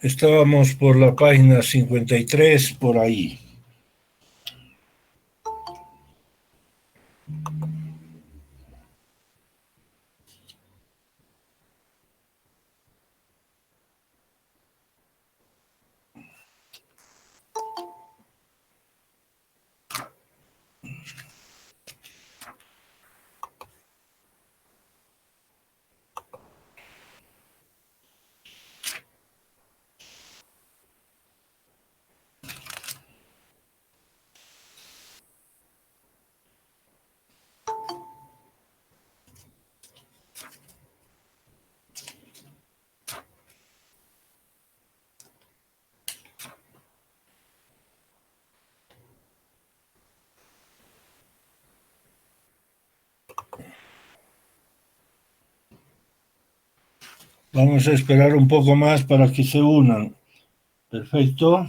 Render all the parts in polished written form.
Estábamos por la página 53, por ahí. Vamos a esperar un poco más para que se unan. Perfecto.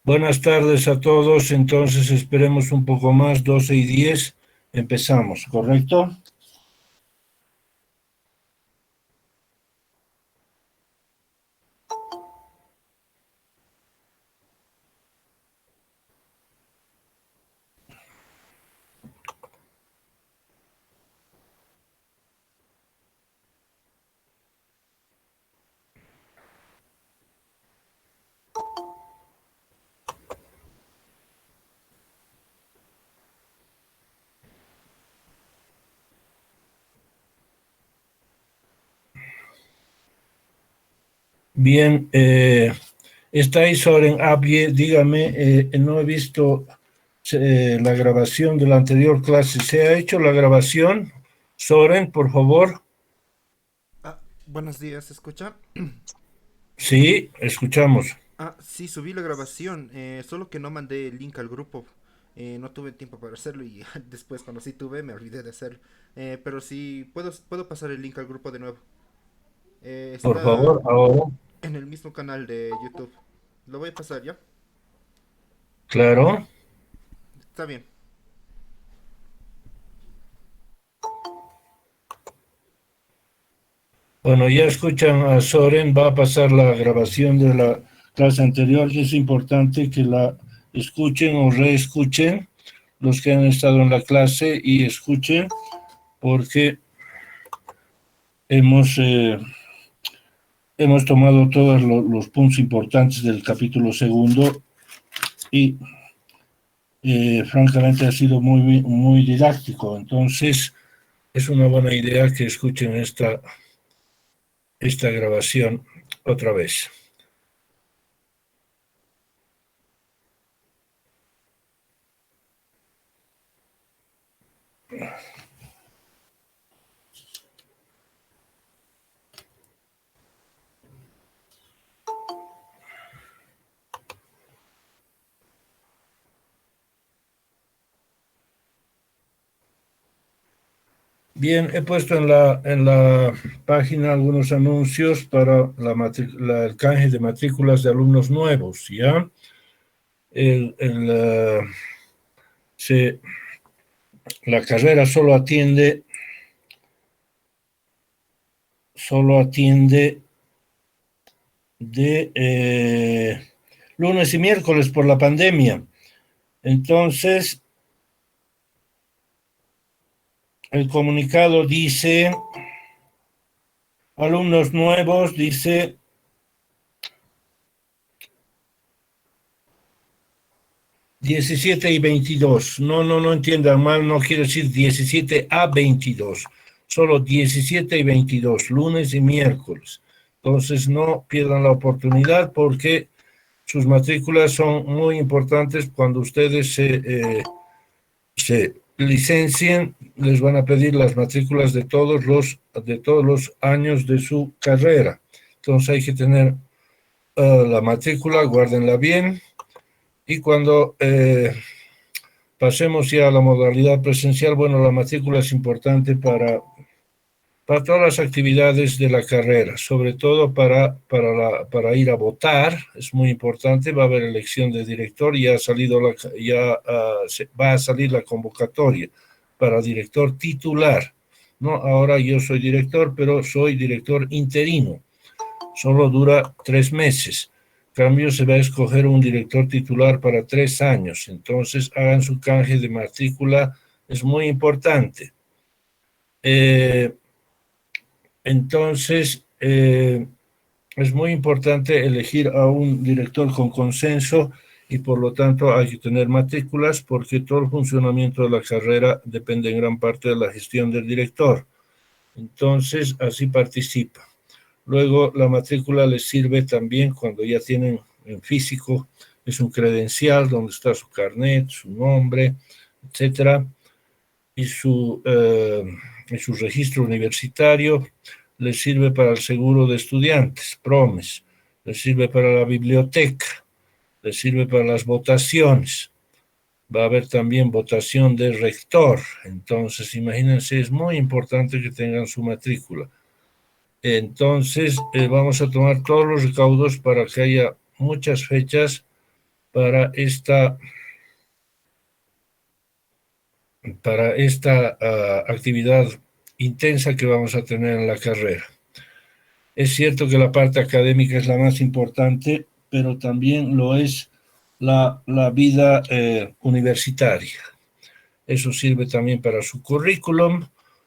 Buenas tardes a todos. Entonces esperemos un poco más, 12:10. Empezamos, ¿correcto? Bien, estáis Soren Abie, dígame, no he visto la grabación de la anterior clase. ¿Se ha hecho la grabación? Soren, por favor. Buenos días, ¿se escucha? Sí, escuchamos. Sí, subí la grabación, solo que no mandé el link al grupo. No tuve tiempo para hacerlo y después cuando sí tuve me olvidé de hacerlo. Pero sí, puedo pasar el link al grupo de nuevo. Por Está favor, ahora. en el mismo canal de YouTube. Lo voy a pasar ya. Claro. Está bien. Bueno, ya escuchan a Soren, va a pasar la grabación de la clase anterior y es importante que la escuchen o reescuchen los que han estado en la clase y escuchen porque hemos, hemos tomado todos los puntos importantes del capítulo segundo y francamente ha sido muy didáctico. Entonces es una buena idea que escuchen esta grabación otra vez. Bien, he puesto en la página algunos anuncios para el canje de matrículas de alumnos nuevos, ¿ya? El, el, eh, la carrera solo atiende solo atiende de lunes y miércoles por la pandemia. Entonces, el comunicado dice, alumnos nuevos, dice, 17 y 22. No entiendan mal, no quiere decir 17 a 22. Solo 17 y 22, lunes y miércoles. Entonces no pierdan la oportunidad porque sus matrículas son muy importantes. Cuando ustedes se licencien, les van a pedir las matrículas de todos los años de su carrera. Entonces hay que tener la matrícula, guárdenla bien. Y cuando pasemos ya a la modalidad presencial, bueno, la matrícula es importante para todas las actividades de la carrera, sobre todo para ir a votar, es muy importante. Va a haber elección de director, ya va a salir la convocatoria para director titular. No, ahora yo soy director, pero soy director interino, solo dura 3 meses. En cambio, se va a escoger un director titular para 3 años. Entonces, hagan su canje de matrícula, es muy importante. Entonces, es muy importante elegir a un director con consenso y por lo tanto hay que tener matrículas porque todo el funcionamiento de la carrera depende en gran parte de la gestión del director. Entonces, así participa. Luego, la matrícula les sirve también cuando ya tienen en físico, es un credencial donde está su carnet, su nombre, etcétera, y su registro universitario. Les sirve para el seguro de estudiantes, PROMES, les sirve para la biblioteca, les sirve para las votaciones. Va a haber también votación de rector. Entonces, imagínense, es muy importante que tengan su matrícula. Entonces, vamos a tomar todos los recaudos para que haya muchas fechas para esta actividad intensa que vamos a tener en la carrera. Es cierto que la parte académica es la más importante, pero también lo es la vida universitaria. Eso sirve también para su currículum.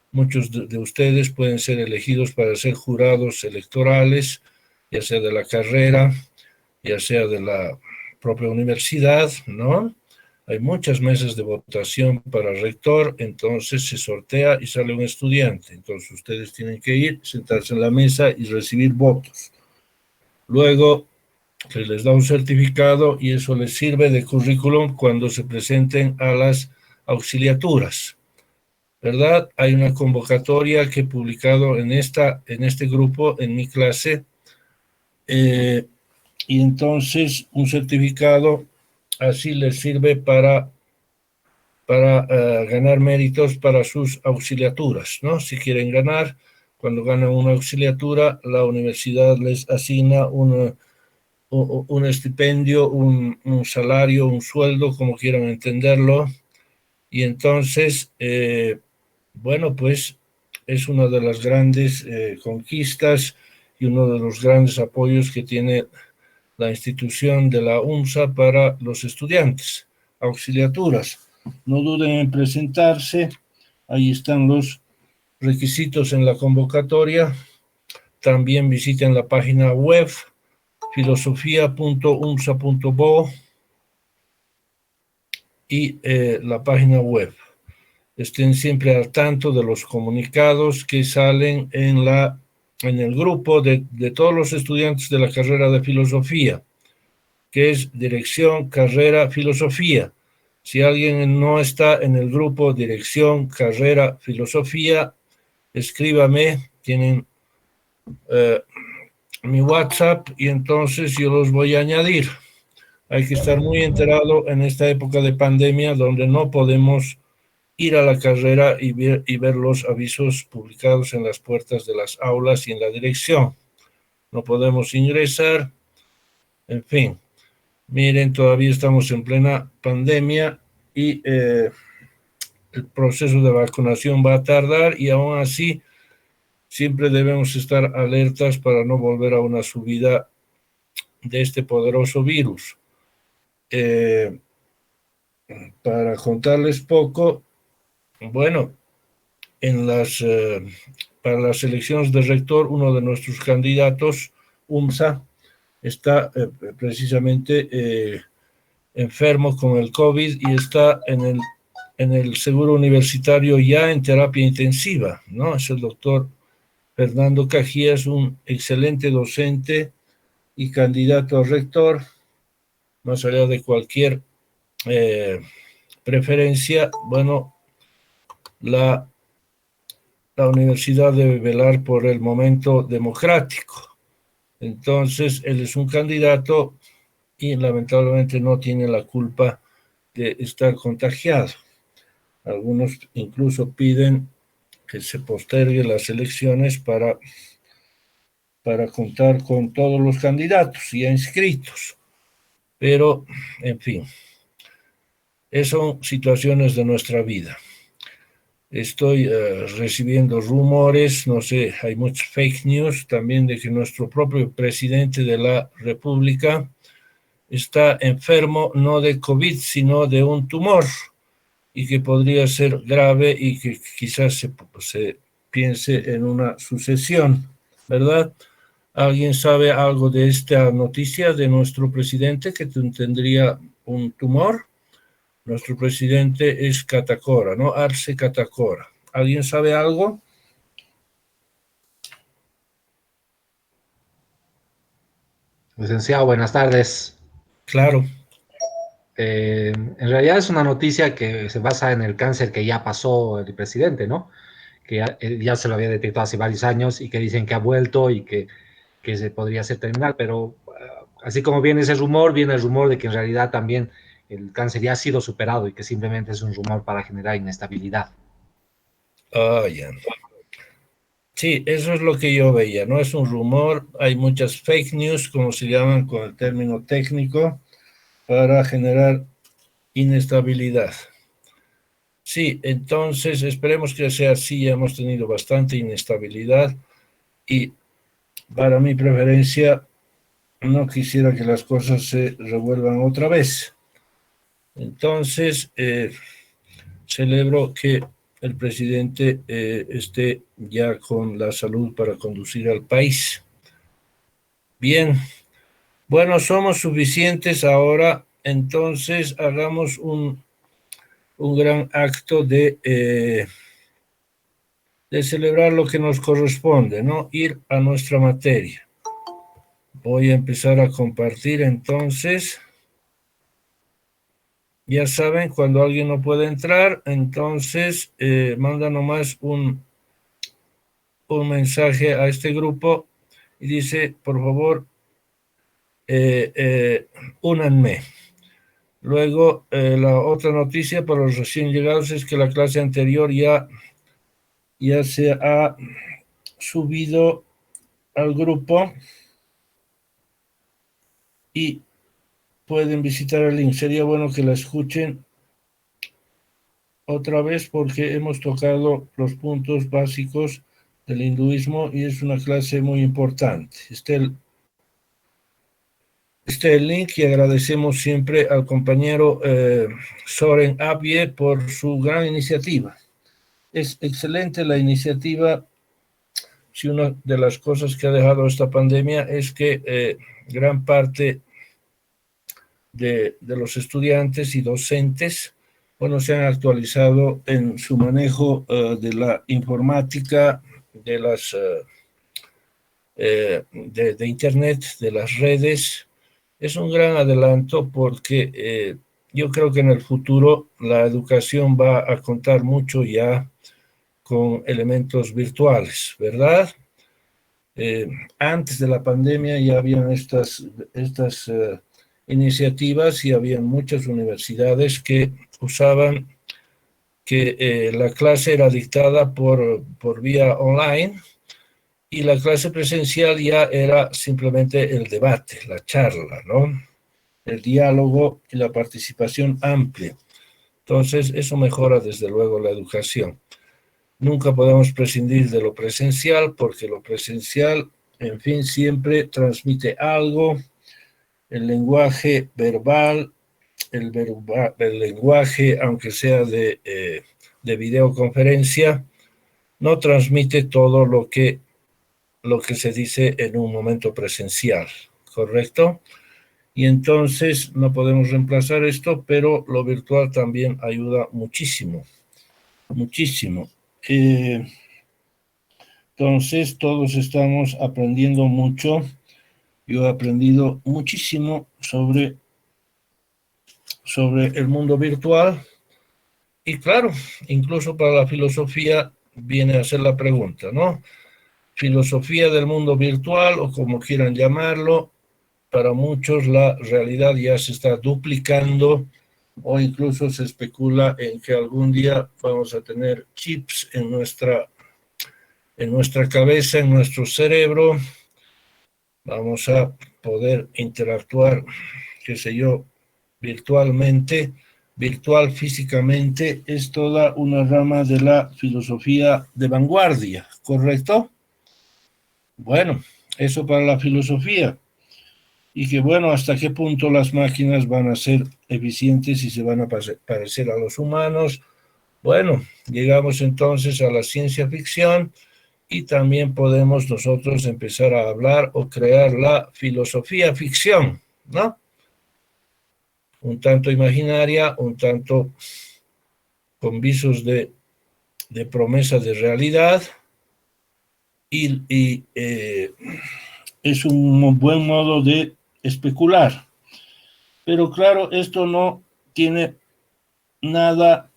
Muchos de ustedes pueden ser elegidos para ser jurados electorales, ya sea de la carrera, ya sea de la propia universidad, ¿no? Hay muchas mesas de votación para rector, entonces se sortea y sale un estudiante. Entonces ustedes tienen que ir, sentarse en la mesa y recibir votos. Luego se les da un certificado y eso les sirve de currículum cuando se presenten a las auxiliaturas, ¿verdad? Hay una convocatoria que he publicado en este grupo, en mi clase, y entonces un certificado así les sirve para ganar méritos para sus auxiliaturas, ¿no? Si quieren ganar, cuando ganan una auxiliatura, la universidad les asigna un estipendio, un salario, un sueldo, como quieran entenderlo, y entonces, bueno, pues es una de las grandes conquistas y uno de los grandes apoyos que tiene la institución de la UNSA para los estudiantes, auxiliaturas. No duden en presentarse, ahí están los requisitos en la convocatoria. También visiten la página web filosofia.unsa.bo y la página web. Estén siempre al tanto de los comunicados que salen en el grupo de todos los estudiantes de la carrera de filosofía, que es Dirección Carrera Filosofía. Si alguien no está en el grupo Dirección Carrera Filosofía, escríbame, tienen mi WhatsApp y entonces yo los voy a añadir. Hay que estar muy enterado en esta época de pandemia donde no podemos ir a la carrera y ver los avisos publicados en las puertas de las aulas y en la dirección. No podemos ingresar, en fin. Miren, todavía estamos en plena pandemia y el proceso de vacunación va a tardar y aún así, siempre debemos estar alertas para no volver a una subida de este poderoso virus. Para contarles poco, bueno, para las elecciones de rector, uno de nuestros candidatos, UMSA, está precisamente enfermo con el COVID y está en el seguro universitario ya en terapia intensiva, ¿no? Es el doctor Fernando Cajías, un excelente docente y candidato a rector, más allá de cualquier preferencia. Bueno, la universidad debe velar por el momento democrático. Entonces, él es un candidato y lamentablemente no tiene la culpa de estar contagiado. Algunos incluso piden que se posterguen las elecciones para contar con todos los candidatos ya inscritos. Pero, en fin, son situaciones de nuestra vida. Estoy recibiendo rumores, no sé, hay muchos fake news también de que nuestro propio presidente de la República está enfermo no de COVID, sino de un tumor y que podría ser grave y que quizás se piense en una sucesión, ¿verdad? ¿Alguien sabe algo de esta noticia de nuestro presidente que tendría un tumor? Nuestro presidente es Catacora, ¿no? Arce Catacora. ¿Alguien sabe algo? Licenciado, buenas tardes. Claro. En realidad es una noticia que se basa en el cáncer que ya pasó el presidente, ¿no? Que ya se lo había detectado hace varios años y que dicen que ha vuelto y que se podría hacer terminal, pero así como viene el rumor de que en realidad también el cáncer ya ha sido superado y que simplemente es un rumor para generar inestabilidad. Ah, ya. Sí, eso es lo que yo veía, no es un rumor, hay muchas fake news, como se llaman con el término técnico, para generar inestabilidad. Sí, entonces esperemos que sea así, ya hemos tenido bastante inestabilidad y para mi preferencia no quisiera que las cosas se revuelvan otra vez. Entonces, celebro que el presidente esté ya con la salud para conducir al país. Bien, bueno, somos suficientes ahora, entonces hagamos un gran acto de celebrar lo que nos corresponde, ¿no? Ir a nuestra materia. Voy a empezar a compartir entonces. Ya saben, cuando alguien no puede entrar, entonces manda nomás un mensaje a este grupo y dice, por favor, únanme. Luego, la otra noticia para los recién llegados es que la clase anterior ya se ha subido al grupo y pueden visitar el link. Sería bueno que la escuchen otra vez porque hemos tocado los puntos básicos del hinduismo y es una clase muy importante. Este el link y agradecemos siempre al compañero Soren Abie por su gran iniciativa. Es excelente la iniciativa. Si una de las cosas que ha dejado esta pandemia es que gran parte de los estudiantes y docentes, bueno, se han actualizado en su manejo de la informática, de las de Internet, de las redes. Es un gran adelanto porque yo creo que en el futuro la educación va a contar mucho ya con elementos virtuales, ¿verdad? Antes de la pandemia ya habían estas iniciativas y habían muchas universidades que usaban que la clase era dictada por vía online y la clase presencial ya era simplemente el debate, la charla, ¿no? El diálogo y la participación amplia. Entonces, eso mejora desde luego la educación. Nunca podemos prescindir de lo presencial, porque lo presencial, en fin, siempre transmite algo. El lenguaje verbal, el lenguaje, aunque sea de videoconferencia, no transmite todo lo que se dice en un momento presencial, ¿correcto? Y entonces no podemos reemplazar esto, pero lo virtual también ayuda muchísimo, muchísimo. Entonces todos estamos aprendiendo mucho. Yo he aprendido muchísimo sobre el mundo virtual. Y claro, incluso para la filosofía viene a ser la pregunta, ¿no? Filosofía del mundo virtual, o como quieran llamarlo, para muchos la realidad ya se está duplicando, o incluso se especula en que algún día vamos a tener chips en nuestra cabeza, en nuestro cerebro. Vamos a poder interactuar, qué sé yo, virtualmente. Virtual físicamente es toda una rama de la filosofía de vanguardia, ¿correcto? Bueno, eso para la filosofía. Y que bueno, hasta qué punto las máquinas van a ser eficientes y se van a parecer a los humanos. Bueno, llegamos entonces a la ciencia ficción y también podemos nosotros empezar a hablar o crear la filosofía ficción, ¿no? Un tanto imaginaria, un tanto con visos de promesa de realidad, y es un buen modo de especular. Pero claro, esto no tiene nada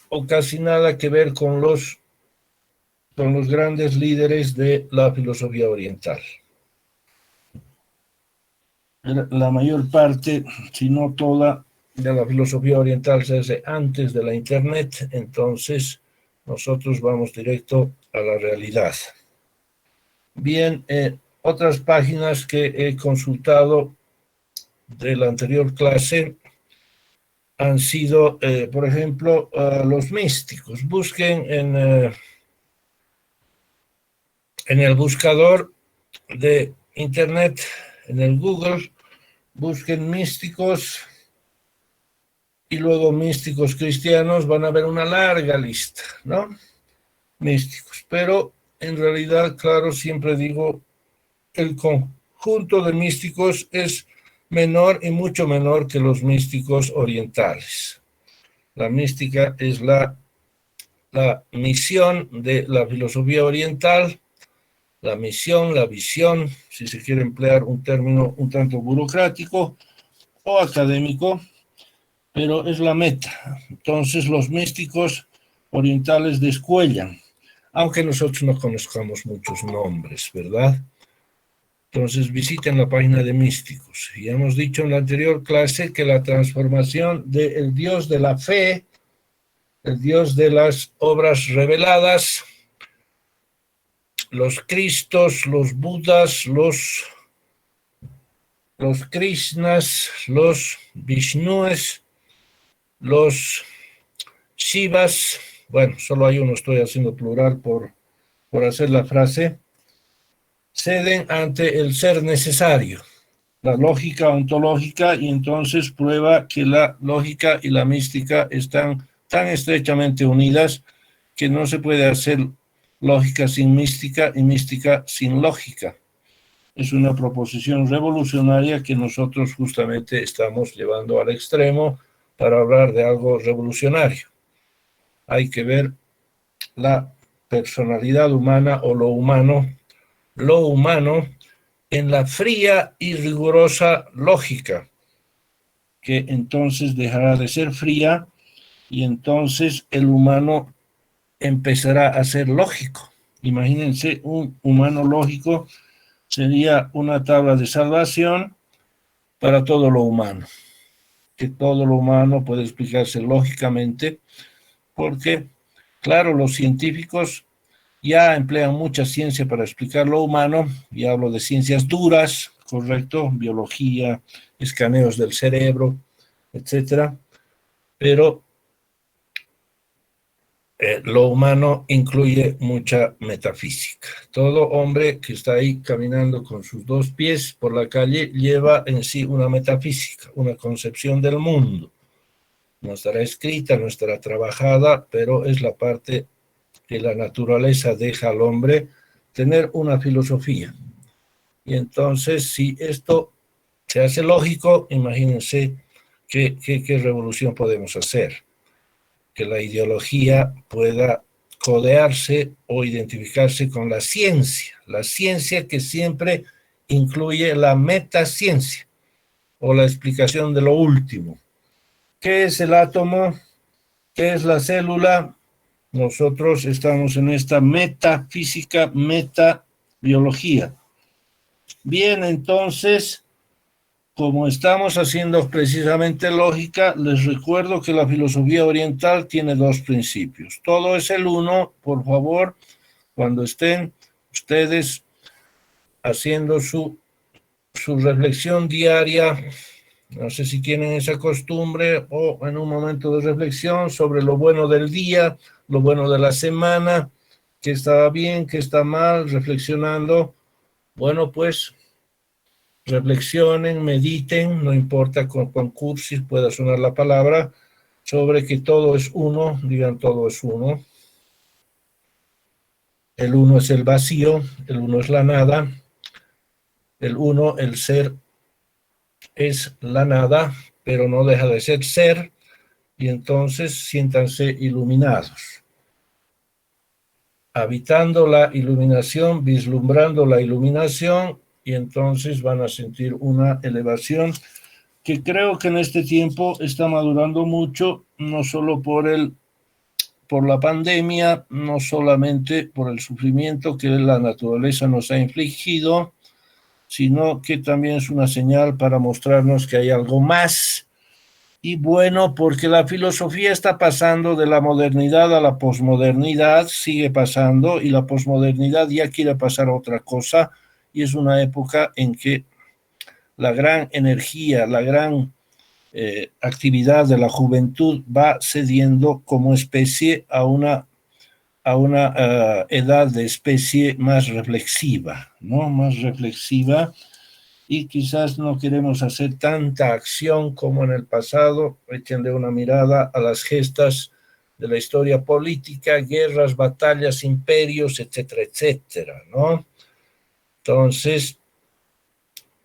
o casi nada que ver con los grandes líderes de la filosofía oriental. La mayor parte, si no toda, de la filosofía oriental se hace antes de la Internet, entonces nosotros vamos directo a la realidad. Bien, otras páginas que he consultado de la anterior clase han sido, por ejemplo, los místicos. Busquen en el buscador de Internet, en el Google, busquen místicos y luego místicos cristianos, van a ver una larga lista, ¿no? Místicos. Pero en realidad, claro, siempre digo, el conjunto de místicos es menor y mucho menor que los místicos orientales. La mística es la misión de la filosofía oriental, la misión, la visión, si se quiere emplear un término un tanto burocrático o académico, pero es la meta. Entonces los místicos orientales descuellan, aunque nosotros no conozcamos muchos nombres, ¿verdad? Entonces visiten la página de místicos. Y hemos dicho en la anterior clase que la transformación del Dios de la fe, el Dios de las obras reveladas, los Cristos, los Budas, los Krishnas, los Vishnúes, los Shivas, bueno, solo hay uno, estoy haciendo plural por hacer la frase, ceden ante el ser necesario, la lógica ontológica, y entonces prueba que la lógica y la mística están tan estrechamente unidas que no se puede hacer lógica sin mística y mística sin lógica. Es una proposición revolucionaria que nosotros justamente estamos llevando al extremo para hablar de algo revolucionario. Hay que ver la personalidad humana o lo humano en la fría y rigurosa lógica, que entonces dejará de ser fría y entonces el humano empezará a ser lógico. Imagínense, un humano lógico sería una tabla de salvación para todo lo humano, que todo lo humano puede explicarse lógicamente, porque, claro, los científicos ya emplean mucha ciencia para explicar lo humano, y hablo de ciencias duras, correcto, biología, escaneos del cerebro, etcétera, pero lo humano incluye mucha metafísica. Todo hombre que está ahí caminando con sus dos pies por la calle lleva en sí una metafísica, una concepción del mundo. No estará escrita, no estará trabajada, pero es la parte que la naturaleza deja al hombre tener una filosofía. Y entonces, si esto se hace lógico, imagínense qué revolución podemos hacer. Que la ideología pueda codearse o identificarse con la ciencia que siempre incluye la metaciencia o la explicación de lo último. ¿Qué es el átomo? ¿Qué es la célula? Nosotros estamos en esta metafísica, metabiología. Bien, entonces, como estamos haciendo precisamente lógica, les recuerdo que la filosofía oriental tiene dos principios. Todo es el uno, por favor, cuando estén ustedes haciendo su reflexión diaria, no sé si tienen esa costumbre o en un momento de reflexión sobre lo bueno del día, lo bueno de la semana, qué está bien, qué está mal, reflexionando. Bueno, pues reflexionen, mediten, no importa cuán cursis pueda sonar la palabra, sobre que todo es uno, digan todo es uno. El uno es el vacío, el uno es la nada, el uno, el ser, es la nada, pero no deja de ser ser, y entonces siéntanse iluminados. Habitando la iluminación, vislumbrando la iluminación, y entonces van a sentir una elevación que creo que en este tiempo está madurando mucho, no solo por la pandemia, no solamente por el sufrimiento que la naturaleza nos ha infligido, sino que también es una señal para mostrarnos que hay algo más. Y bueno, porque la filosofía está pasando de la modernidad a la posmodernidad, sigue pasando, y la posmodernidad ya quiere pasar a otra cosa, y es una época en que la gran energía, la gran actividad de la juventud va cediendo como especie a una edad de especie más reflexiva, ¿no? Más reflexiva, y quizás no queremos hacer tanta acción como en el pasado. Échenle una mirada a las gestas de la historia política, guerras, batallas, imperios, etcétera, etcétera, ¿no? Entonces,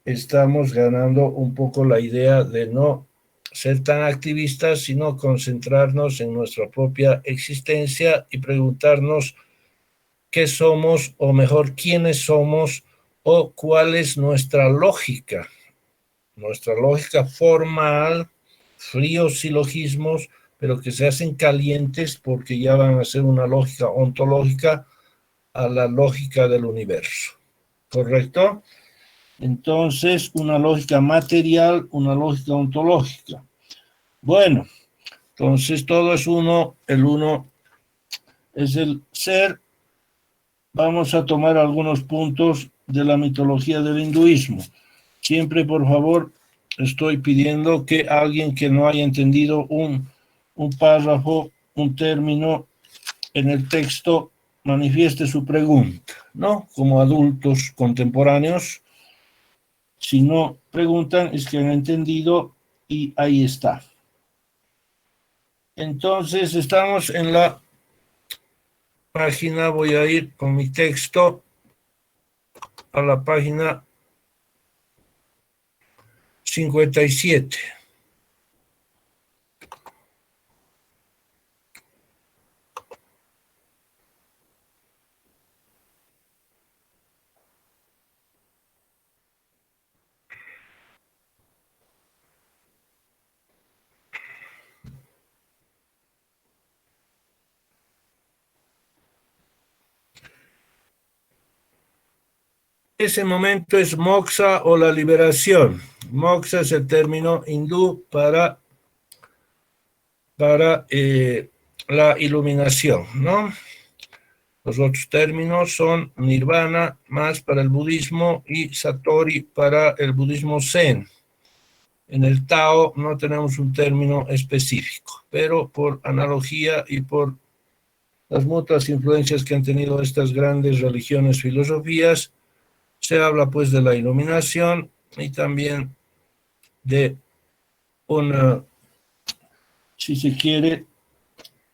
estamos ganando un poco la idea de no ser tan activistas, sino concentrarnos en nuestra propia existencia y preguntarnos qué somos, o mejor, quiénes somos, o cuál es nuestra lógica formal, fríos silogismos, pero que se hacen calientes porque ya van a ser una lógica ontológica a la lógica del universo. ¿Correcto? Entonces, una lógica material, una lógica ontológica. Bueno, entonces todo es uno, el uno es el ser. Vamos a tomar algunos puntos de la mitología del hinduismo. Siempre, por favor, estoy pidiendo que alguien que no haya entendido un párrafo, un término en el texto, manifieste su pregunta, ¿no? Como adultos contemporáneos, si no preguntan, es que han entendido, y ahí está. Entonces, estamos en la página, voy a ir con mi texto a la página 57. Ese momento es moksha o la liberación. Moksha es el término hindú para la iluminación, ¿no? Los otros términos son nirvana más para el budismo y satori para el budismo zen. En el Tao no tenemos un término específico, pero por analogía y por las mutuas influencias que han tenido estas grandes religiones, filosofías. Se habla pues de la iluminación y también de una, si se quiere,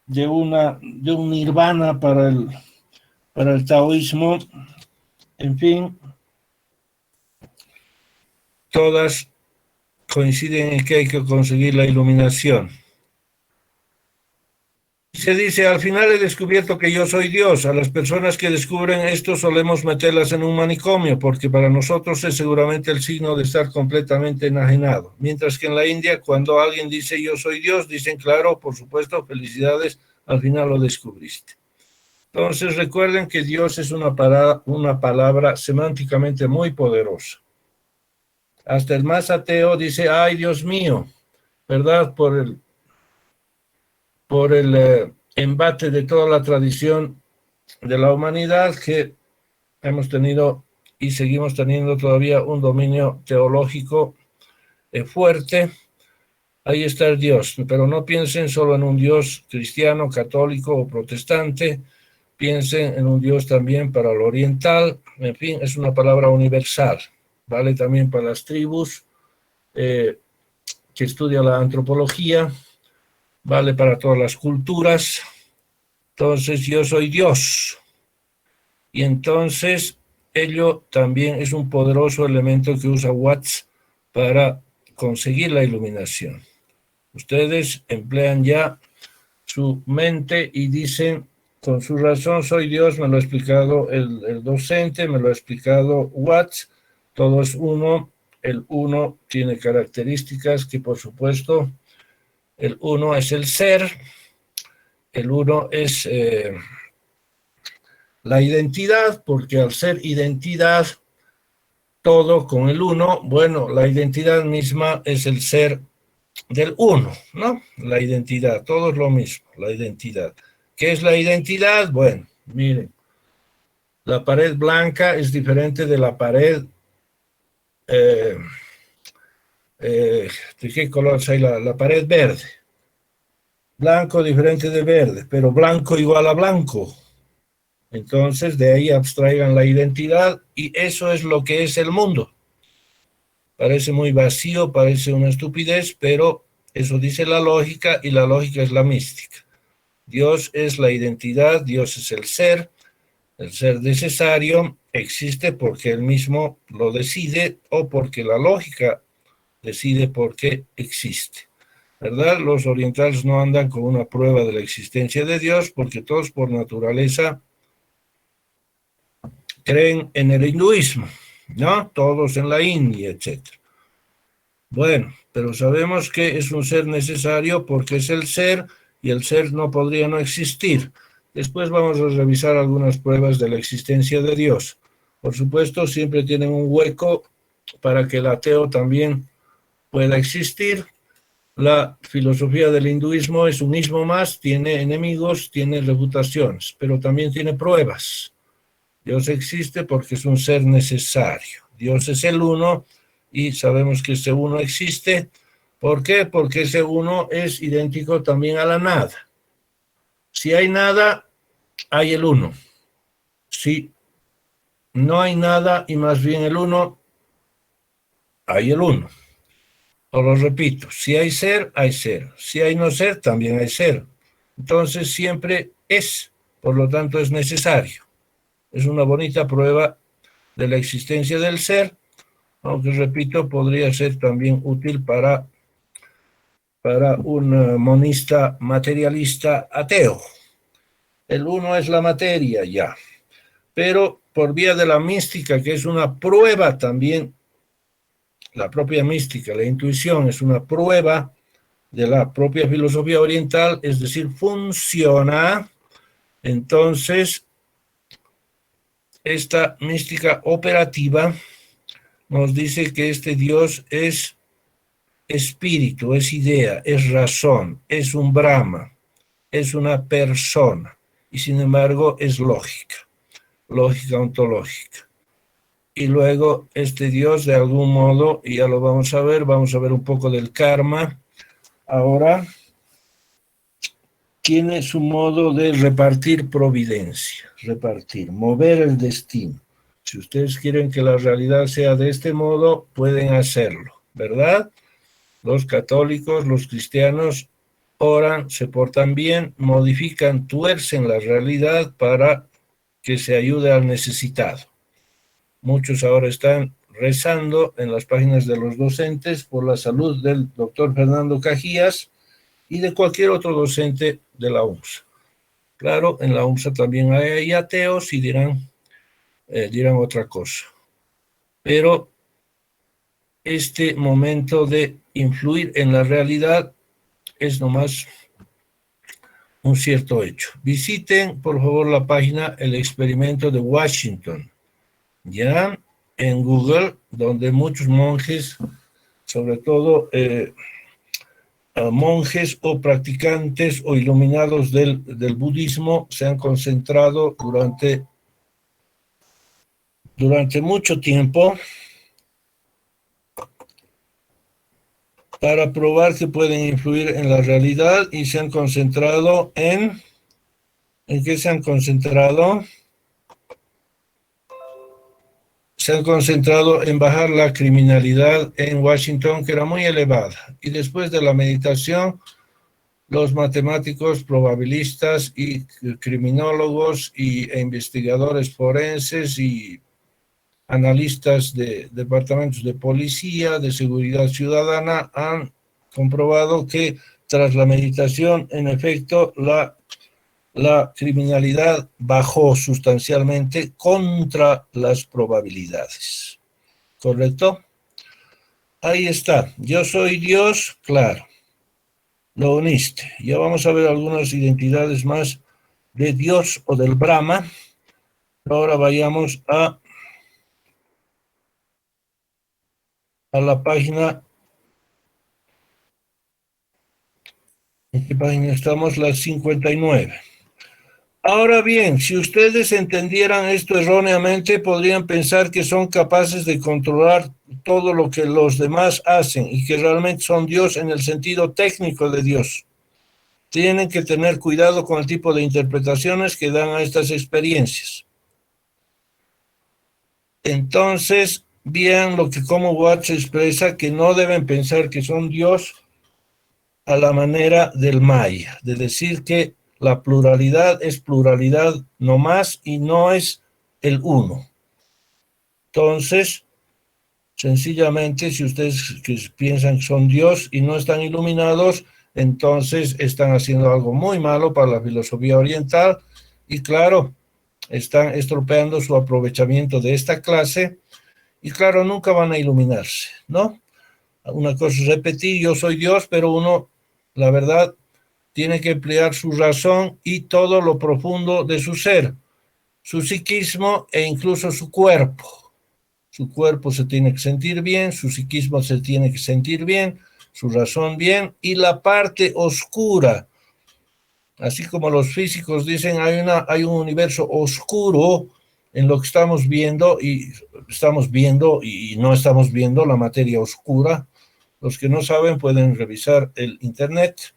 de un nirvana para el taoísmo. En fin, todas coinciden en que hay que conseguir la iluminación. Se dice, al final he descubierto que yo soy Dios. A las personas que descubren esto solemos meterlas en un manicomio, porque para nosotros es seguramente el signo de estar completamente enajenado. Mientras que en la India, cuando alguien dice yo soy Dios, dicen, claro, por supuesto, felicidades, al final lo descubriste. Entonces recuerden que Dios es una palabra semánticamente muy poderosa. Hasta el más ateo dice, ay Dios mío, ¿verdad? Por el embate de toda la tradición de la humanidad, que hemos tenido y seguimos teniendo todavía un dominio teológico fuerte. Ahí está el Dios, pero no piensen solo en un Dios cristiano, católico o protestante, piensen en un Dios también para lo oriental. En fin, es una palabra universal, vale también para las tribus que estudian la antropología, vale para todas las culturas. Entonces yo soy Dios, y entonces ello también es un poderoso elemento que usa Watts para conseguir la iluminación. Ustedes emplean ya su mente y dicen, con su razón soy Dios, me lo ha explicado el docente, me lo ha explicado Watts, todo es uno, el uno tiene características que por supuesto, el uno es el ser, el uno es la identidad, porque al ser identidad, todo con el uno, bueno, la identidad misma es el ser del uno, ¿no? La identidad, todo es lo mismo, la identidad. ¿Qué es la identidad? Bueno, miren, la pared blanca es diferente de la pared, ¿de qué color es ahí? La pared verde. Blanco diferente de verde, pero blanco igual a blanco. Entonces, de ahí abstraigan la identidad y eso es lo que es el mundo. Parece muy vacío, parece una estupidez, pero eso dice la lógica y la lógica es la mística. Dios es la identidad, Dios es el ser necesario existe porque él mismo lo decide o porque la lógica decide por qué existe. ¿Verdad? Los orientales no andan con una prueba de la existencia de Dios porque todos por naturaleza creen en el hinduismo, ¿no? Todos en la India, etc. Bueno, pero sabemos que es un ser necesario porque es el ser y el ser no podría no existir. Después vamos a revisar algunas pruebas de la existencia de Dios. Por supuesto, siempre tienen un hueco para que el ateo también pueda existir. La filosofía del hinduismo es un ismo más, tiene enemigos, tiene refutaciones, pero también tiene pruebas. Dios existe porque es un ser necesario. Dios es el uno y sabemos que ese uno existe. ¿Por qué? Porque ese uno es idéntico también a la nada. Si hay nada, hay el uno. Si no hay nada y más bien el uno, hay el uno. Os lo repito, si hay ser, hay ser. Si hay no ser, también hay ser. Entonces siempre es, por lo tanto es necesario. Es una bonita prueba de la existencia del ser, aunque repito, podría ser también útil para un monista materialista ateo. El uno es la materia ya, pero por vía de la mística, que es una prueba también, la propia mística, la intuición es una prueba de la propia filosofía oriental, es decir, funciona. Entonces, esta mística operativa nos dice que este Dios es espíritu, es idea, es razón, es un Brahma, es una persona y sin embargo es lógica ontológica. Y luego este Dios de algún modo, y ya lo vamos a ver un poco del karma ahora. tiene su modo de repartir providencia, mover el destino. Si ustedes quieren que la realidad sea de este modo, pueden hacerlo, ¿verdad? Los católicos, los cristianos oran, se portan bien, modifican, tuercen la realidad para que se ayude al necesitado. Muchos ahora están rezando en las páginas de los docentes por la salud del doctor Fernando Cajías y de cualquier otro docente de la UMSA. Claro, en la UMSA también hay ateos y dirán otra cosa. Pero este momento de influir en la realidad es nomás un cierto hecho. Visiten, por favor, la página El Experimento de Washington, ya en Google, donde muchos monjes, sobre todo monjes o practicantes o iluminados del budismo, se han concentrado durante mucho tiempo para probar que pueden influir en la realidad y se han concentrado ¿en qué se han concentrado? Se han concentrado en bajar la criminalidad en Washington, que era muy elevada. Y después de la meditación, los matemáticos, probabilistas y criminólogos e investigadores forenses y analistas de departamentos de policía, de seguridad ciudadana, han comprobado que tras la meditación, en efecto, la criminalidad bajó sustancialmente contra las probabilidades. ¿Correcto? Ahí está. Yo soy Dios, claro. Lo uniste. Ya vamos a ver algunas identidades más de Dios o del Brahma. Ahora vayamos a la página. ¿En qué página estamos? La 59. Ahora bien, si ustedes entendieran esto erróneamente, podrían pensar que son capaces de controlar todo lo que los demás hacen y que realmente son Dios en el sentido técnico de Dios. Tienen que tener cuidado con el tipo de interpretaciones que dan a estas experiencias. Entonces, vean cómo Watts expresa que no deben pensar que son Dios a la manera del Maya, de decir que la pluralidad es pluralidad no más y no es el uno. Entonces, sencillamente, si ustedes piensan que son Dios y no están iluminados, entonces están haciendo algo muy malo para la filosofía oriental y claro, están estropeando su aprovechamiento de esta clase y claro, nunca van a iluminarse, ¿no? Una cosa es repetir, yo soy Dios, pero uno, la verdad, tiene que emplear su razón y todo lo profundo de su ser, su psiquismo e incluso su cuerpo. Su cuerpo se tiene que sentir bien, su psiquismo se tiene que sentir bien, su razón bien, y la parte oscura, así como los físicos dicen, hay un universo oscuro en lo que estamos viendo y no estamos viendo la materia oscura. Los que no saben pueden revisar el internet.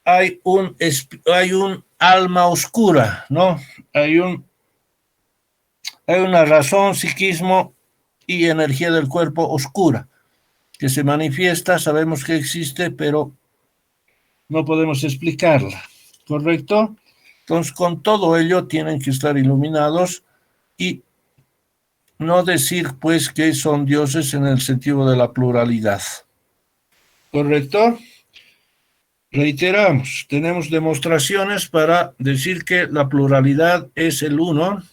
Hay un alma oscura, ¿no? Hay una razón, psiquismo y energía del cuerpo oscura que se manifiesta, sabemos que existe, pero no podemos explicarla, ¿correcto? Entonces, con todo ello tienen que estar iluminados y no decir, pues, que son dioses en el sentido de la pluralidad, ¿correcto? Reiteramos, tenemos demostraciones para decir que la pluralidad es el uno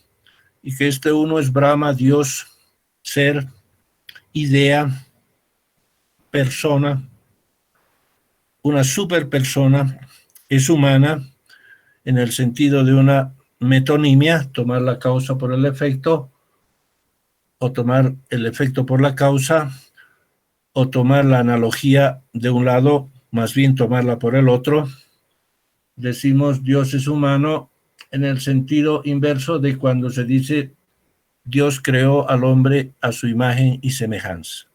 y que este uno es Brahma, Dios, ser, idea, persona, una superpersona, es humana en el sentido de una metonimia, tomar la causa por el efecto, o tomar el efecto por la causa, o tomar la analogía de un lado, más bien tomarla por el otro. Decimos Dios es humano en el sentido inverso de cuando se dice Dios creó al hombre a su imagen y semejanza.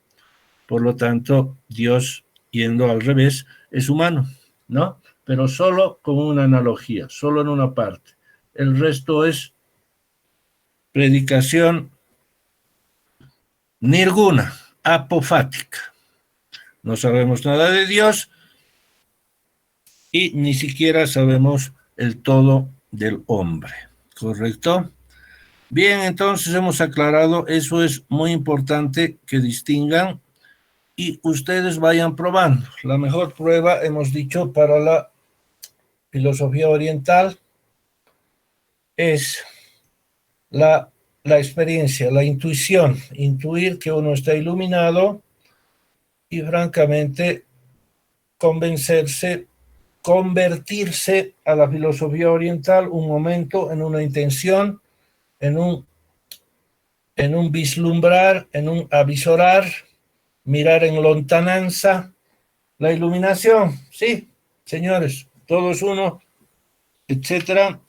Por lo tanto, Dios, yendo al revés, es humano, ¿no? pero solo con una analogía, solo en una parte. El resto es predicación nirguna, apofática. No sabemos nada de Dios y ni siquiera sabemos el todo del hombre, ¿correcto? Bien, entonces hemos aclarado, eso es muy importante que distingan y ustedes vayan probando. La mejor prueba, hemos dicho, para la filosofía oriental es la experiencia, la intuición, intuir que uno está iluminado y francamente convertirse a la filosofía oriental un momento, en una intención, en un vislumbrar, en un avisorar, mirar en lontananza, la iluminación, sí, señores, todo es uno, etcétera.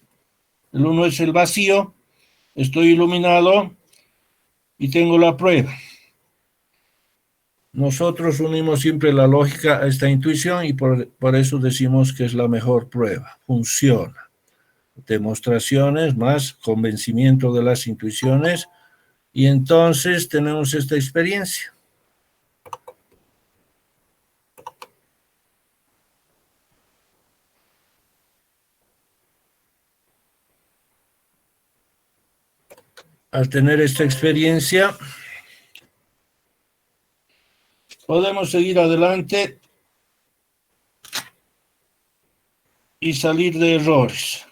El uno es el vacío, estoy iluminado y tengo la prueba. Nosotros unimos siempre la lógica a esta intuición y por eso decimos que es la mejor prueba, funciona. Demostraciones más convencimiento de las intuiciones y entonces tenemos esta experiencia. Al tener esta experiencia, podemos seguir adelante y salir de errores.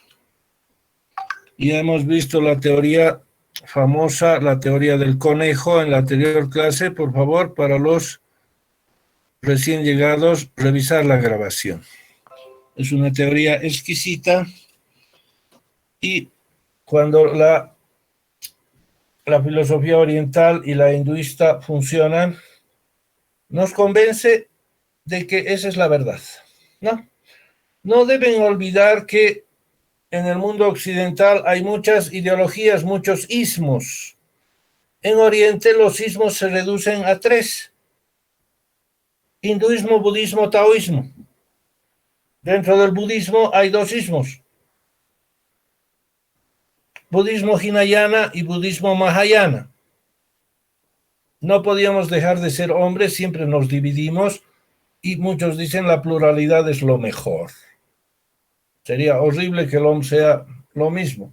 Y hemos visto la teoría famosa, la teoría del conejo en la anterior clase. Por favor, para los recién llegados, revisar la grabación. Es una teoría exquisita y cuando la filosofía oriental y la hinduista funcionan, nos convence de que esa es la verdad, ¿no? No deben olvidar que en el mundo occidental hay muchas ideologías, muchos ismos. En Oriente los ismos se reducen a 3. Hinduismo, budismo, taoísmo. Dentro del budismo hay 2 ismos. Budismo Hinayana y budismo Mahayana. No podíamos dejar de ser hombres, siempre nos dividimos y muchos dicen la pluralidad es lo mejor. Sería horrible que el hombre sea lo mismo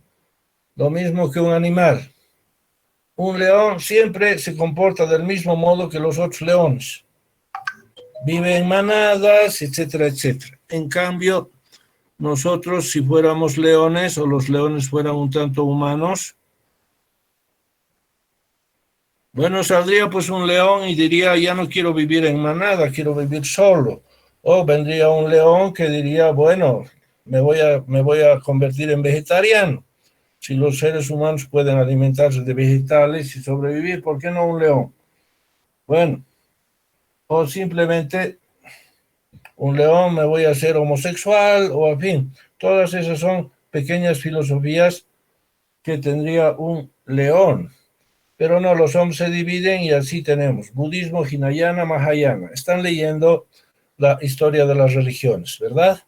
que un animal. Un león siempre se comporta del mismo modo que los otros leones. Vive en manadas, etcétera, etcétera. En cambio, nosotros, si fuéramos leones o los leones fueran un tanto humanos, bueno, saldría pues un león y diría, ya no quiero vivir en manada, quiero vivir solo. O vendría un león que diría, bueno, me voy a convertir en vegetariano. Si los seres humanos pueden alimentarse de vegetales y sobrevivir, ¿por qué no un león? Bueno, o simplemente un león me voy a hacer homosexual, o en fin, todas esas son pequeñas filosofías que tendría un león. Pero no, los hombres se dividen y así tenemos budismo, Hinayana, Mahayana. Están leyendo la historia de las religiones, ¿verdad?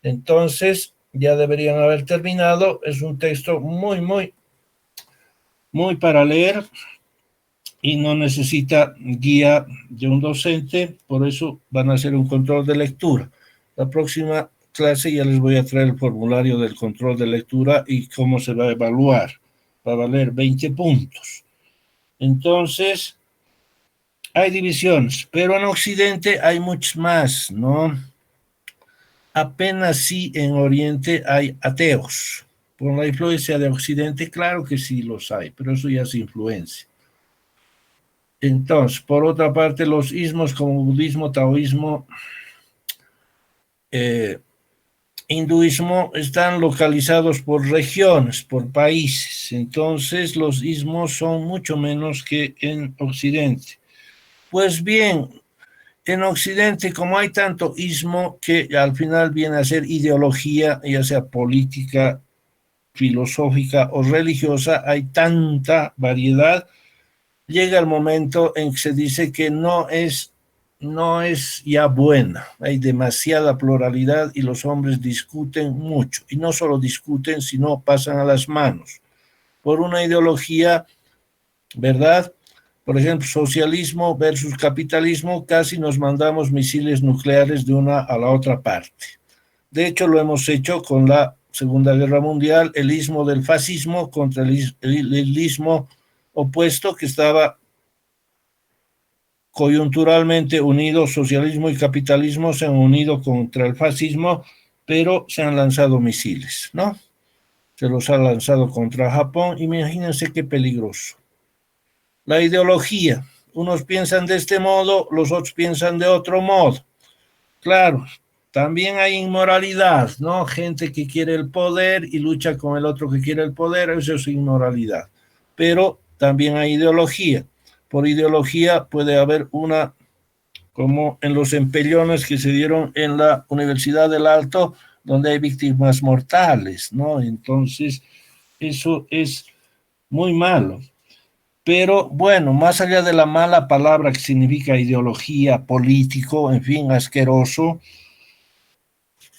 Entonces, ya deberían haber terminado. Es un texto muy para leer y no necesita guía de un docente, por eso van a hacer un control de lectura. La próxima clase ya les voy a traer el formulario del control de lectura y cómo se va a evaluar. Va a valer 20 puntos. Entonces, hay divisiones, pero en Occidente hay muchas más, ¿no? Apenas sí en Oriente hay ateos. Por la influencia de Occidente, claro que sí los hay, pero eso ya es influencia. Entonces, por otra parte, los ismos como budismo, taoísmo, hinduismo están localizados por regiones, por países. Entonces, los ismos son mucho menos que en Occidente. Pues bien, en Occidente, como hay tanto ismo que al final viene a ser ideología, ya sea política, filosófica o religiosa, hay tanta variedad, llega el momento en que se dice que no es no es ya buena. Hay demasiada pluralidad y los hombres discuten mucho. Y no solo discuten, sino pasan a las manos por una ideología, ¿verdad? Por ejemplo, socialismo versus capitalismo, casi nos mandamos misiles nucleares de una a la otra parte. De hecho, lo hemos hecho con la Segunda Guerra Mundial, el ismo del fascismo contra el ismo opuesto que estaba coyunturalmente unidos, socialismo y capitalismo se han unido contra el fascismo, pero se han lanzado misiles, ¿no? Se los ha lanzado contra Japón, imagínense qué peligroso. La ideología, unos piensan de este modo, los otros piensan de otro modo. Claro, también hay inmoralidad, ¿no? Gente que quiere el poder y lucha con el otro que quiere el poder, eso es inmoralidad. Pero también hay ideología. Por ideología puede haber una, como en los empellones que se dieron en la Universidad del Alto, donde hay víctimas mortales, ¿no? Entonces, eso es muy malo. Pero bueno, más allá de la mala palabra que significa ideología, político, en fin, asqueroso,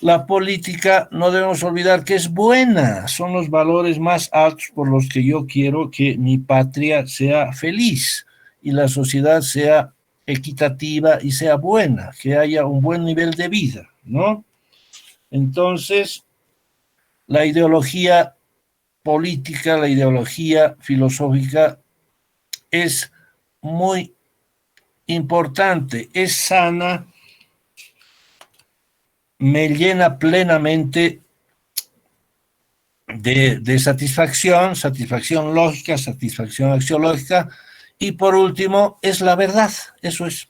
la política no debemos olvidar que es buena, son los valores más altos por los que yo quiero que mi patria sea feliz y la sociedad sea equitativa y sea buena, que haya un buen nivel de vida, ¿no? Entonces, la ideología política, la ideología filosófica es muy importante, es sana, me llena plenamente de satisfacción, satisfacción lógica, satisfacción axiológica, y por último, es la verdad, eso es.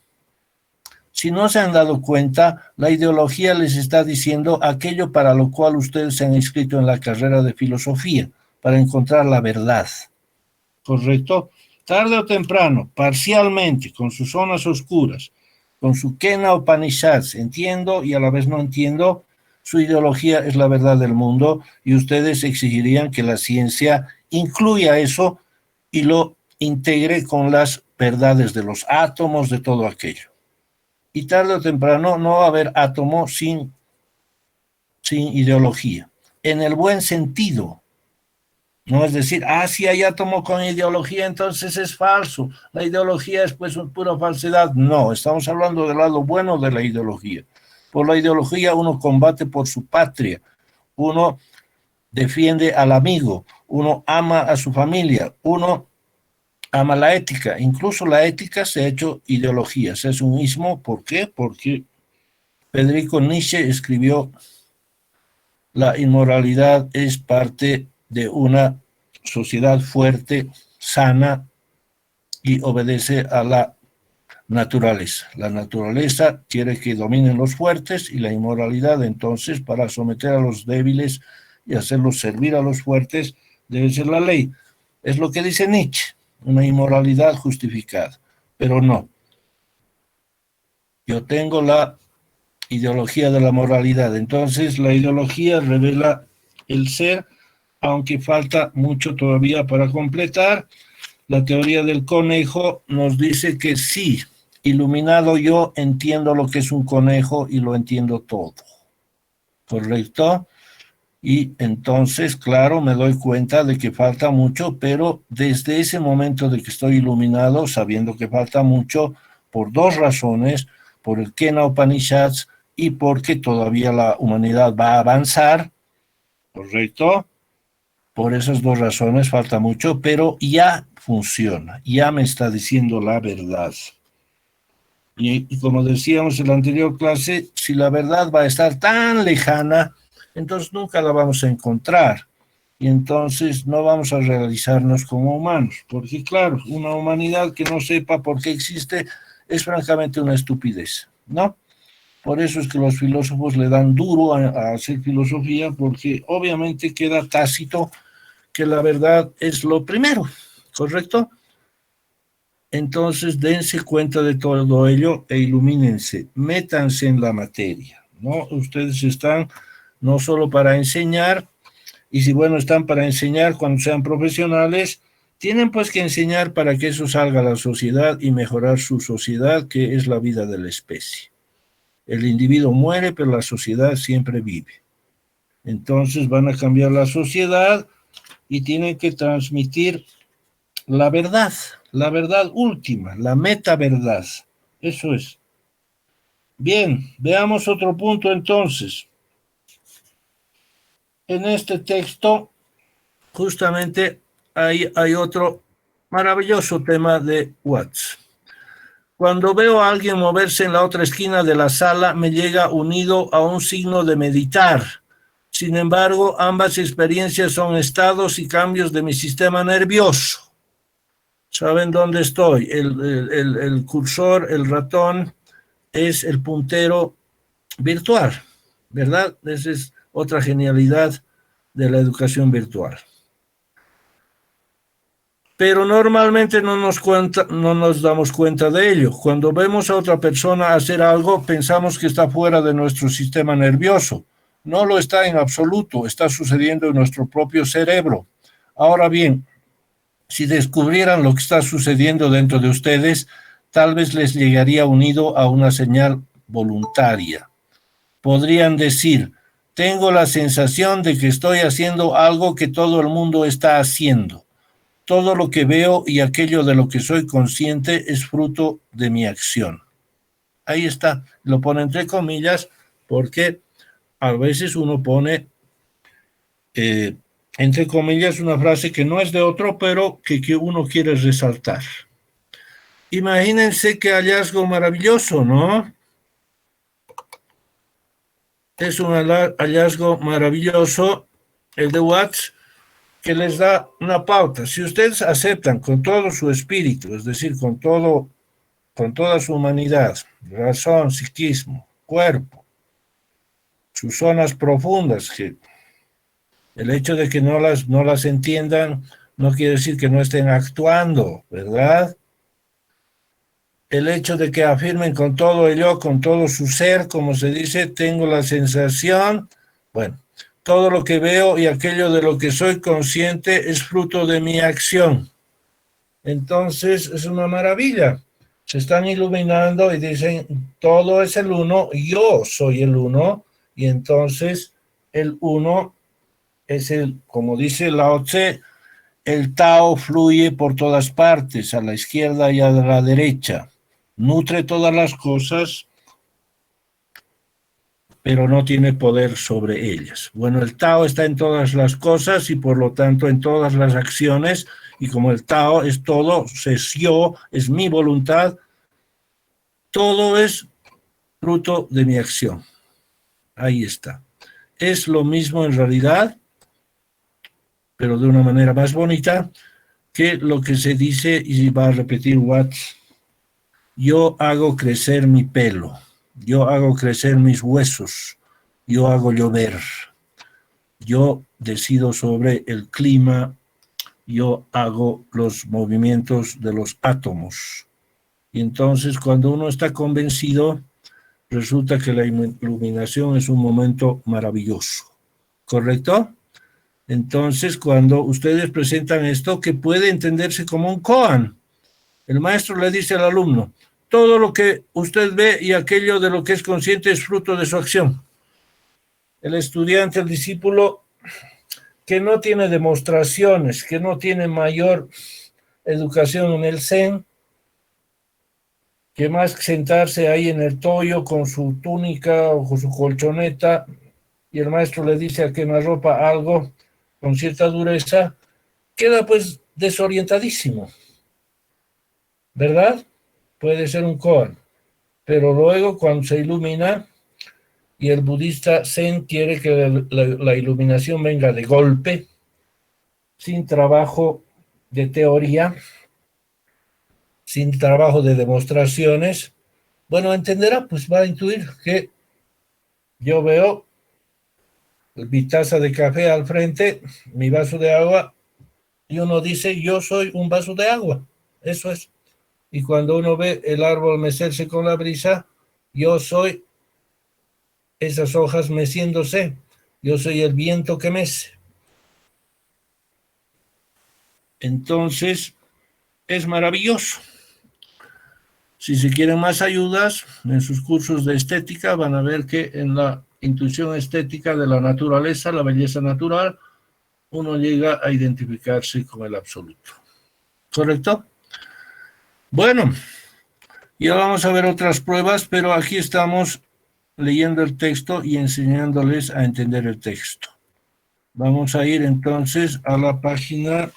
Si no se han dado cuenta, la ideología les está diciendo aquello para lo cual ustedes se han inscrito en la carrera de filosofía, para encontrar la verdad, ¿correcto? Tarde o temprano, parcialmente, con sus zonas oscuras, con su Kena Upanishads, entiendo y a la vez no entiendo, su ideología es la verdad del mundo y ustedes exigirían que la ciencia incluya eso y lo integre con las verdades de los átomos, de todo aquello. Y tarde o temprano no va a haber átomo sin ideología, en el buen sentido. No es decir, si hay átomo con ideología, entonces es falso. La ideología es pues pura falsedad. No, estamos hablando del lado bueno de la ideología. Por la ideología uno combate por su patria, uno defiende al amigo, uno ama a su familia, uno ama la ética. Incluso la ética se ha hecho ideología, se hace un ismo. ¿Por qué? Porque Federico Nietzsche escribió: la inmoralidad es parte de una sociedad fuerte, sana y obedece a la naturaleza. La naturaleza quiere que dominen los fuertes y la inmoralidad, entonces, para someter a los débiles y hacerlos servir a los fuertes, debe ser la ley. Es lo que dice Nietzsche, una inmoralidad justificada, pero no. Yo tengo la ideología de la moralidad, entonces la ideología revela el ser, aunque falta mucho todavía para completar. La teoría del conejo nos dice que sí, iluminado yo entiendo lo que es un conejo y lo entiendo todo, ¿correcto? Y entonces, claro, me doy cuenta de que falta mucho, pero desde ese momento de que estoy iluminado, sabiendo que falta mucho, por dos razones, por el Kena Upanishads y porque todavía la humanidad va a avanzar, ¿correcto? Por esas dos razones falta mucho, pero ya funciona, ya me está diciendo la verdad. Y como decíamos en la anterior clase, si la verdad va a estar tan lejana, entonces nunca la vamos a encontrar. Y entonces no vamos a realizarnos como humanos. Porque claro, una humanidad que no sepa por qué existe es francamente una estupidez, ¿no? Por eso es que los filósofos le dan duro a hacer filosofía, porque obviamente queda tácito que la verdad es lo primero, ¿correcto? Entonces dense cuenta de todo ello e ilumínense, métanse en la materia, ¿no? Ustedes están no solo para enseñar, y si bueno están para enseñar cuando sean profesionales, Tienen pues que enseñar para que eso salga a la sociedad y mejorar su sociedad, que es la vida de la especie. El individuo muere, pero la sociedad siempre vive. Entonces van a cambiar la sociedad y tienen que transmitir la verdad última, la meta verdad. Eso es. Bien, veamos otro punto entonces. En este texto, justamente, hay otro maravilloso tema de Watts. Cuando veo a alguien moverse en la otra esquina de la sala, me llega unido a un signo de meditar. Sin embargo, ambas experiencias son estados y cambios de mi sistema nervioso. ¿Saben dónde estoy? El cursor, el ratón, es el puntero virtual, ¿verdad? Esa es otra genialidad de la educación virtual. Pero normalmente no nos damos cuenta de ello. Cuando vemos a otra persona hacer algo, pensamos que está fuera de nuestro sistema nervioso. No lo está en absoluto, está sucediendo en nuestro propio cerebro. Ahora bien, si descubrieran lo que está sucediendo dentro de ustedes, tal vez les llegaría unido a una señal voluntaria. Podrían decir, tengo la sensación de que estoy haciendo algo que todo el mundo está haciendo. Todo lo que veo y aquello de lo que soy consciente es fruto de mi acción. Ahí está, lo pone entre comillas porque a veces uno pone entre comillas una frase que no es de otro, pero que uno quiere resaltar. Imagínense qué hallazgo maravilloso, ¿no? Es un hallazgo maravilloso, el de Watts, que les da una pauta. Si ustedes aceptan con todo su espíritu, es decir, con toda su humanidad, razón, psiquismo, cuerpo, sus zonas profundas, que el hecho de que no las entiendan no quiere decir que no estén actuando, ¿verdad? El hecho de que afirmen con todo ello, con todo su ser, como se dice, tengo la sensación, bueno, todo lo que veo y aquello de lo que soy consciente es fruto de mi acción. Entonces es una maravilla. Se están iluminando y dicen, todo es el uno, yo soy el uno, y entonces el uno es como dice Lao Tse, el Tao fluye por todas partes, a la izquierda y a la derecha. Nutre todas las cosas, pero no tiene poder sobre ellas. Bueno, el Tao está en todas las cosas y por lo tanto en todas las acciones, y como el Tao es todo, es yo, es mi voluntad, todo es fruto de mi acción. Ahí está. Es lo mismo en realidad, pero de una manera más bonita, que lo que se dice, y va a repetir Watts, yo hago crecer mi pelo, yo hago crecer mis huesos, yo hago llover, yo decido sobre el clima, yo hago los movimientos de los átomos. Y entonces cuando uno está convencido, resulta que la iluminación es un momento maravilloso, ¿correcto? Entonces cuando ustedes presentan esto, que puede entenderse como un koan, el maestro le dice al alumno, todo lo que usted ve y aquello de lo que es consciente es fruto de su acción. El estudiante, el discípulo, que no tiene demostraciones, que no tiene mayor educación en el Zen, que más que sentarse ahí en el toyo con su túnica o con su colchoneta, y el maestro le dice a quemarropa algo con cierta dureza, queda pues desorientadísimo, ¿verdad? Puede ser un koan, pero luego cuando se ilumina y el budista Zen quiere que la iluminación venga de golpe, sin trabajo de teoría, sin trabajo de demostraciones, bueno, entenderá, pues va a intuir que yo veo mi taza de café al frente, mi vaso de agua, y uno dice, yo soy un vaso de agua, eso es. Y cuando uno ve el árbol mecerse con la brisa, yo soy esas hojas meciéndose, yo soy el viento que mece. Entonces, es maravilloso. Si se quieren más ayudas, en sus cursos de estética van a ver que en la intuición estética de la naturaleza, la belleza natural, uno llega a identificarse con el absoluto. ¿Correcto? Bueno, ya vamos a ver otras pruebas, pero aquí estamos leyendo el texto y enseñándoles a entender el texto. Vamos a ir entonces a la página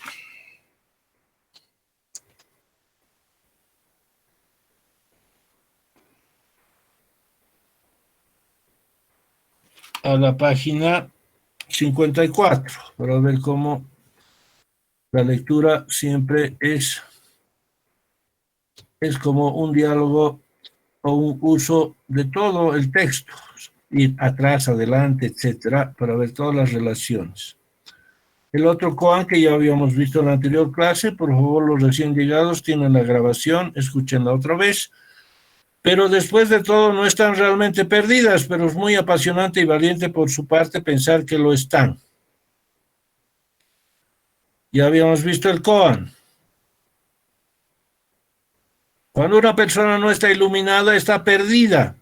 54 para ver cómo la lectura siempre es como un diálogo o un uso de todo el texto, ir atrás, adelante, etcétera, para ver todas las relaciones. El otro koan que ya habíamos visto en la anterior clase, por favor, los recién llegados tienen la grabación, escúchenla otra vez. Pero después de todo no están realmente perdidas, pero es muy apasionante y valiente por su parte pensar que lo están. Ya habíamos visto el koan. Cuando una persona no está iluminada, está perdida.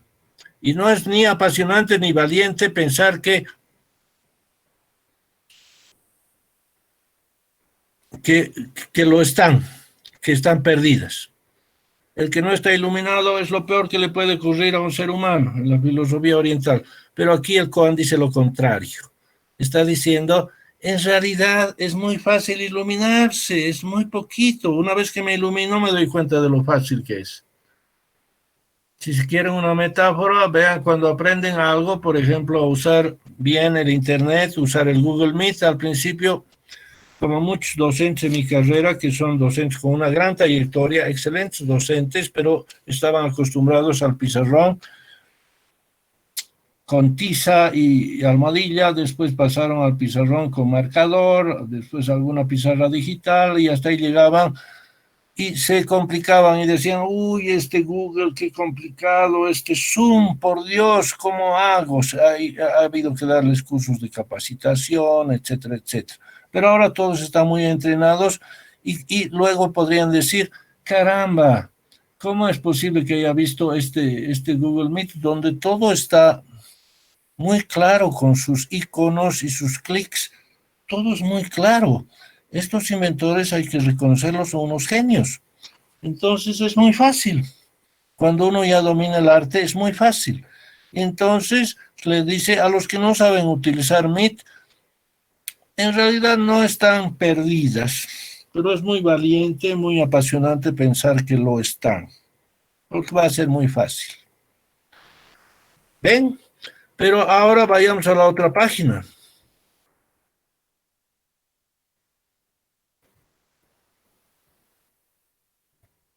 Y no es ni apasionante ni valiente pensar que lo están, que están perdidas. El que no está iluminado es lo peor que le puede ocurrir a un ser humano en la filosofía oriental. Pero aquí el koan dice lo contrario. Está diciendo, en realidad es muy fácil iluminarse, es muy poquito. Una vez que me ilumino me doy cuenta de lo fácil que es. Si quieren una metáfora, vean cuando aprenden algo, por ejemplo, a usar bien el Internet, usar el Google Meet, al principio, como muchos docentes en mi carrera, que son docentes con una gran trayectoria, excelentes docentes, pero estaban acostumbrados al pizarrón con tiza y almohadilla, después pasaron al pizarrón con marcador, después alguna pizarra digital y hasta ahí llegaban y se complicaban y decían, uy, este Google, qué complicado, este Zoom, por Dios, ¿cómo hago? O sea, ha habido que darles cursos de capacitación, etcétera, etcétera. Pero ahora todos están muy entrenados y luego podrían decir, caramba, ¿cómo es posible que haya visto este Google Meet donde todo está muy claro con sus iconos y sus clics? Todo es muy claro. Estos inventores hay que reconocerlos, son unos genios. Entonces es muy fácil. Cuando uno ya domina el arte es muy fácil. Entonces le dice a los que no saben utilizar Meet, en realidad no están perdidas, pero es muy valiente, muy apasionante pensar que lo están, porque va a ser muy fácil. ¿Ven? Pero ahora vayamos a la otra página.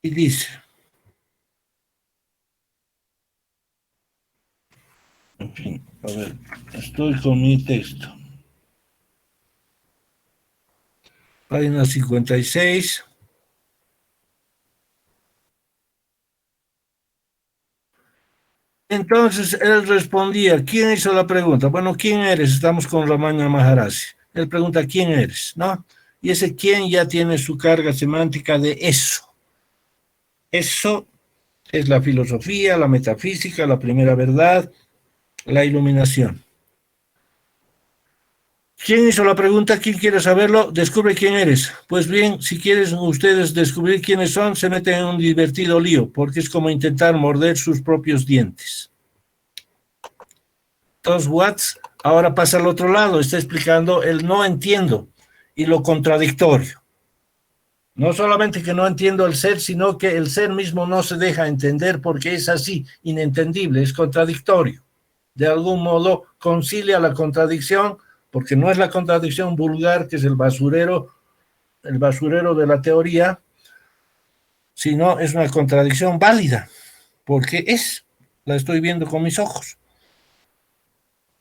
Y dice, en fin, a ver, estoy con mi texto. Página 56. Entonces él respondía, ¿quién hizo la pregunta? Bueno, ¿quién eres? Estamos con Ramana Maharshi. Él pregunta, ¿quién eres? ¿No? Y ese quién ya tiene su carga semántica de eso. Eso es la filosofía, la metafísica, la primera verdad, la iluminación. ¿Quién hizo la pregunta? ¿Quién quiere saberlo? Descubre quién eres. Pues bien, si quieren ustedes descubrir quiénes son, se meten en un divertido lío, porque es como intentar morder sus propios dientes. Entonces, Watts ahora pasa al otro lado, está explicando el no entiendo y lo contradictorio. No solamente que no entiendo el ser, sino que el ser mismo no se deja entender porque es así, inentendible, es contradictorio. De algún modo concilia la contradicción, porque no es la contradicción vulgar, que es el basurero de la teoría, sino es una contradicción válida, porque la estoy viendo con mis ojos.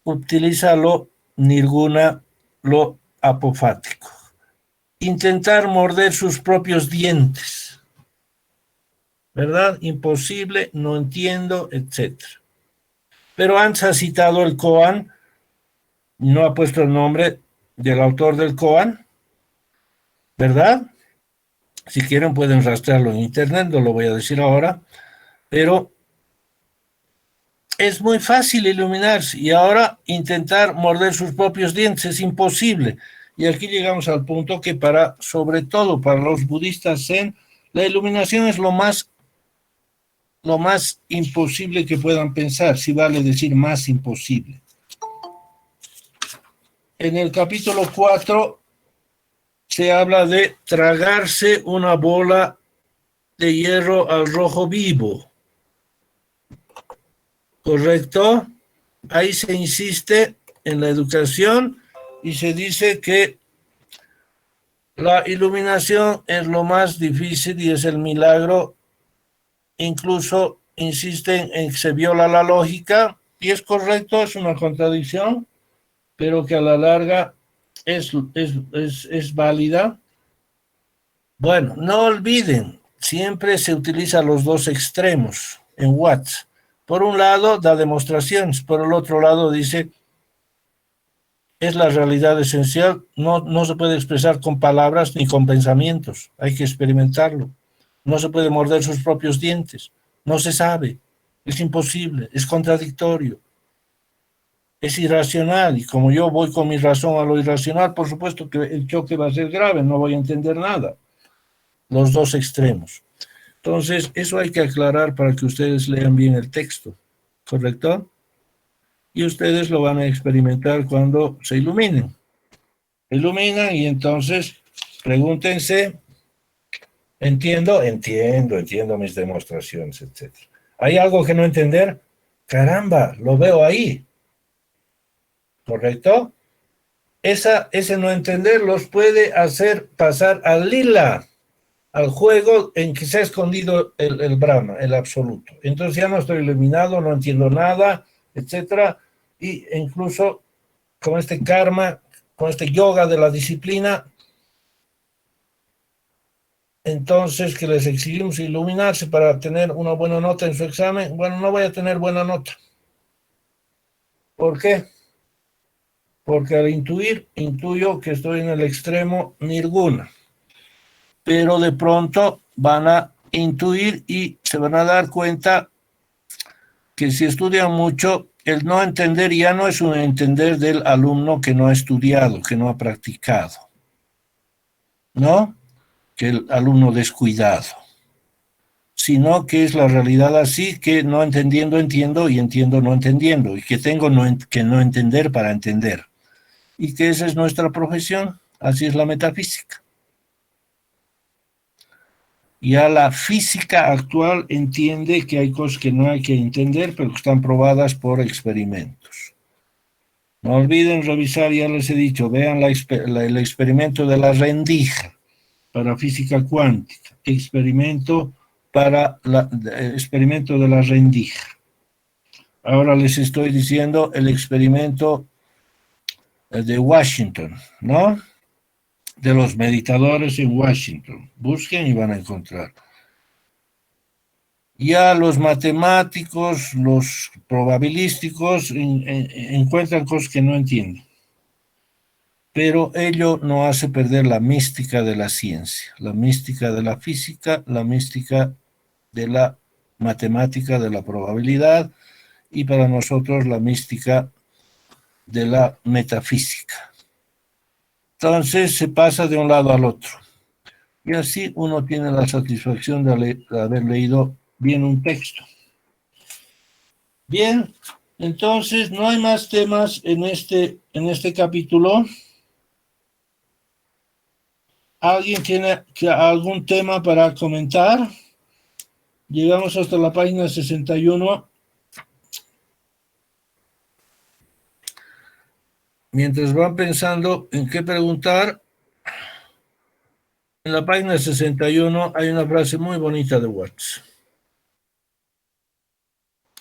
Utiliza lo nirguna, lo apofático. Intentar morder sus propios dientes, ¿verdad? Imposible, no entiendo, etc. Pero Hans ha citado el koan, no ha puesto el nombre del autor del koan, ¿verdad? Si quieren pueden rastrearlo en internet, no lo voy a decir ahora, pero es muy fácil iluminarse y ahora intentar morder sus propios dientes es imposible. Y aquí llegamos al punto que sobre todo para los budistas zen, la iluminación es lo más imposible que puedan pensar, si vale decir más imposible. En el capítulo 4 se habla de tragarse una bola de hierro al rojo vivo. ¿Correcto? Ahí se insiste en la educación y se dice que la iluminación es lo más difícil y es el milagro. Incluso insisten en que se viola la lógica y es correcto, es una contradicción, pero que a la larga es válida. Bueno, no olviden, siempre se utilizan los dos extremos en Watts. Por un lado da demostraciones, por el otro lado dice es la realidad esencial, no se puede expresar con palabras ni con pensamientos, hay que experimentarlo. No se puede morder sus propios dientes, no se sabe, es imposible, es contradictorio, es irracional, y como yo voy con mi razón a lo irracional, por supuesto que el choque va a ser grave, no voy a entender nada. Los dos extremos. Entonces, eso hay que aclarar para que ustedes lean bien el texto, ¿correcto? Y ustedes lo van a experimentar cuando se iluminen. Iluminan y entonces pregúntense, entiendo mis demostraciones, etc. ¿Hay algo que no entender? Caramba, lo veo ahí. ¿Correcto? Ese no entender los puede hacer pasar al lila, al juego en que se ha escondido el Brahma, el absoluto. Entonces ya no estoy iluminado, no entiendo nada, etc. Y incluso con este karma, con este yoga de la disciplina, entonces que les exigimos iluminarse para tener una buena nota en su examen, bueno, no voy a tener buena nota. ¿Por qué? Porque al intuyo que estoy en el extremo nirguna. Pero de pronto van a intuir y se van a dar cuenta que si estudian mucho, el no entender ya no es un entender del alumno que no ha estudiado, que no ha practicado, ¿no? Que el alumno descuidado, sino que es la realidad así, que no entendiendo entiendo y entiendo no entendiendo, y que tengo que no entender para entender. Y que esa es nuestra profesión, así es la metafísica. Ya la física actual entiende que hay cosas que no hay que entender, pero que están probadas por experimentos. No olviden revisar, ya les he dicho, vean el experimento de la rendija para física cuántica, experimento de la rendija. Ahora les estoy diciendo el experimento de Washington, ¿no? De los meditadores en Washington. Busquen y van a encontrar. Ya los matemáticos, los probabilísticos encuentran cosas que no entienden. Pero ello no hace perder la mística de la ciencia, la mística de la física, la mística de la matemática, de la probabilidad, y para nosotros la mística de la metafísica. Entonces se pasa de un lado al otro. Y así uno tiene la satisfacción de haber leído bien un texto. Bien, entonces no hay más temas en este capítulo. ¿Alguien tiene algún tema para comentar? Llegamos hasta la página 61. Mientras van pensando en qué preguntar, en la página 61 hay una frase muy bonita de Watts.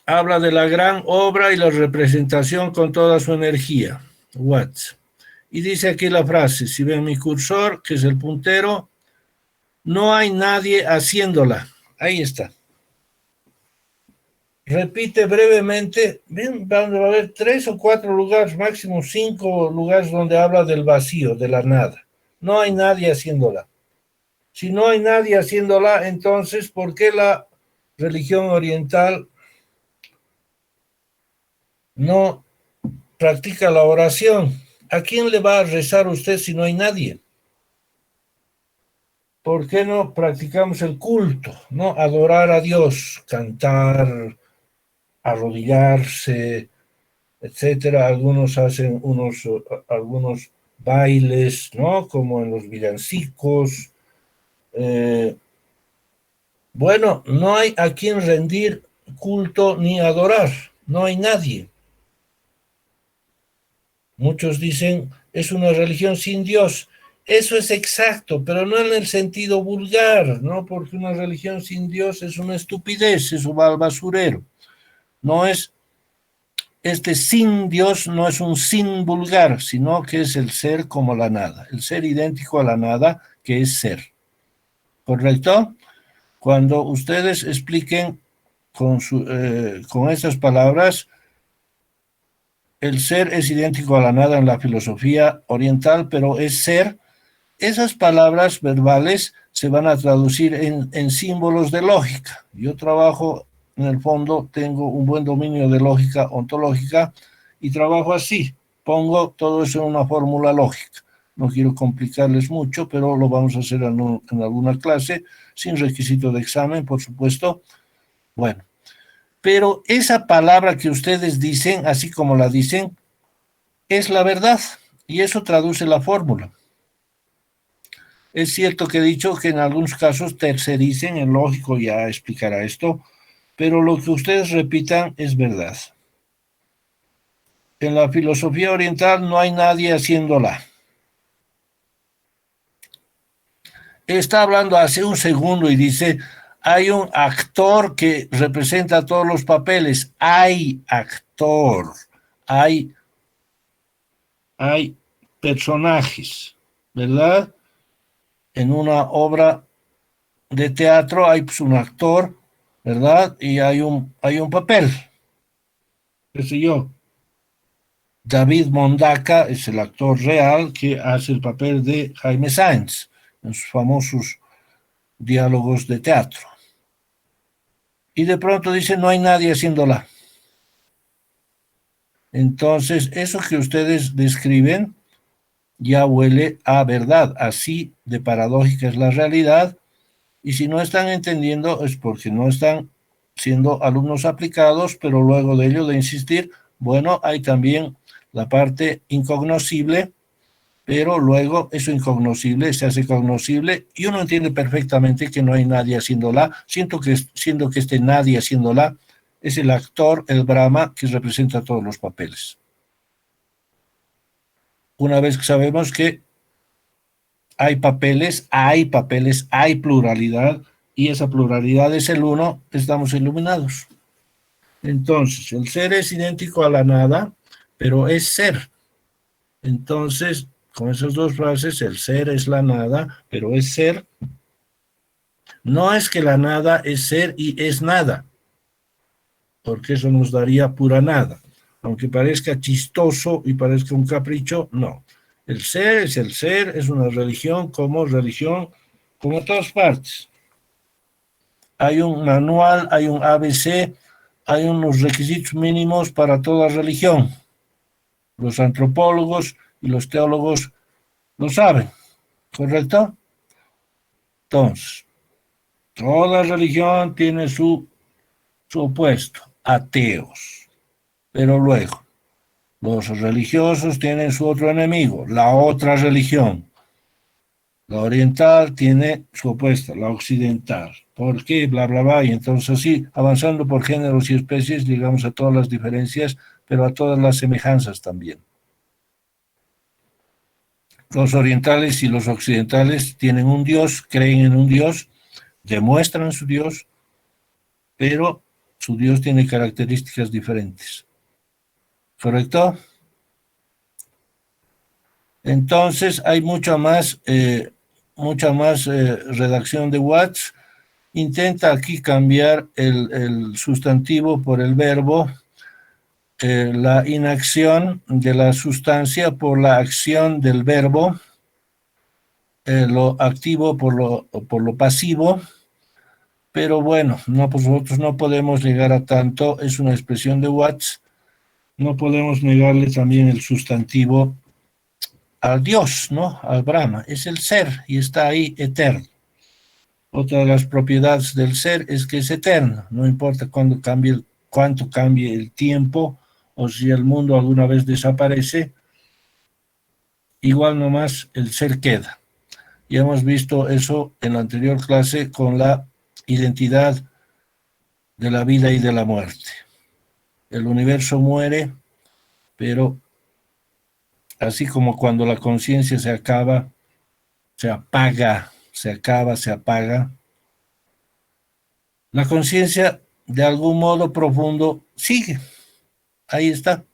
Habla de la gran obra y la representación con toda su energía, Watts. Y dice aquí la frase, si ven mi cursor, que es el puntero, no hay nadie haciéndola. Ahí está. Repite brevemente, ven, va a haber 3 o 4 lugares, máximo 5 lugares donde habla del vacío, de la nada. No hay nadie haciéndola. Si no hay nadie haciéndola, entonces, ¿por qué la religión oriental no practica la oración? ¿A quién le va a rezar usted si no hay nadie? ¿Por qué no practicamos el culto? ¿No? Adorar a Dios, cantar, arrodillarse, etcétera. Algunos hacen algunos bailes, ¿no? Como en los villancicos. Bueno, no hay a quien rendir culto ni adorar. No hay nadie. Muchos dicen, es una religión sin Dios. Eso es exacto, pero no en el sentido vulgar, ¿no? Porque una religión sin Dios es una estupidez, eso va al basurero. No es, este sin Dios no es un sin vulgar, sino que es el ser como la nada, el ser idéntico a la nada, que es ser. ¿Correcto? Cuando ustedes expliquen con estas palabras, el ser es idéntico a la nada en la filosofía oriental, pero es ser. Esas palabras verbales se van a traducir en símbolos de lógica. Yo trabajo, en el fondo, tengo un buen dominio de lógica ontológica y trabajo así. Pongo todo eso en una fórmula lógica. No quiero complicarles mucho, pero lo vamos a hacer en alguna clase, sin requisito de examen, por supuesto. Bueno, pero esa palabra que ustedes dicen, así como la dicen, es la verdad, y eso traduce la fórmula. Es cierto que he dicho que en algunos casos tercericen, en lógico ya explicará esto, pero lo que ustedes repitan es verdad. En la filosofía oriental no hay nadie haciéndola. Está hablando hace un segundo y dice, hay un actor que representa todos los papeles. Hay actor, hay personajes, ¿verdad? En una obra de teatro hay pues, un actor, ¿verdad? Y hay un papel, qué sé yo. David Mondaca es el actor real que hace el papel de Jaime Sáenz en sus famosos diálogos de teatro. Y de pronto dice, no hay nadie haciéndola. Entonces, eso que ustedes describen ya huele a verdad. Así de paradójica es la realidad. Y si no están entendiendo es porque no están siendo alumnos aplicados, pero luego de ello de insistir, bueno, hay también la parte incognoscible, pero luego eso incognoscible se hace cognoscible y uno entiende perfectamente que no hay nadie haciéndola, siendo que este nadie haciéndola es el actor, el Brahma, que representa todos los papeles. Una vez que sabemos que hay papeles, hay pluralidad, y esa pluralidad es el uno, estamos iluminados. Entonces, el ser es idéntico a la nada, pero es ser. Entonces, con esas dos frases, el ser es la nada, pero es ser. No es que la nada es ser y es nada, porque eso nos daría pura nada. Aunque parezca chistoso y parezca un capricho, no. El ser, es una religión como en todas partes. Hay un manual, hay un ABC, hay unos requisitos mínimos para toda religión. Los antropólogos y los teólogos lo saben, ¿correcto? Entonces, toda religión tiene su opuesto, ateos. Pero luego, los religiosos tienen su otro enemigo, la otra religión. La oriental tiene su opuesta, la occidental. ¿Por qué? Bla, bla, bla. Y entonces así, avanzando por géneros y especies, llegamos a todas las diferencias, pero a todas las semejanzas también. Los orientales y los occidentales tienen un Dios, creen en un Dios, demuestran su Dios, pero su Dios tiene características diferentes. ¿Correcto? Entonces hay mucha más redacción de Watts. Intenta aquí cambiar el sustantivo por el verbo, la inacción de la sustancia por la acción del verbo. lo activo por lo pasivo, pero bueno, no, pues nosotros no podemos llegar a tanto, es una expresión de Watts, no podemos negarle también el sustantivo al Dios, ¿no? Al Brahma, es el ser y está ahí eterno. Otra de las propiedades del ser es que es eterno, no importa cuándo cambie cuánto cambie el tiempo o si el mundo alguna vez desaparece, igual nomás el ser queda. Ya hemos visto eso en la anterior clase con la identidad de la vida y de la muerte. El universo muere, pero así como cuando la conciencia se acaba, se apaga, se acaba, se apaga, la conciencia de algún modo profundo sigue, ahí está.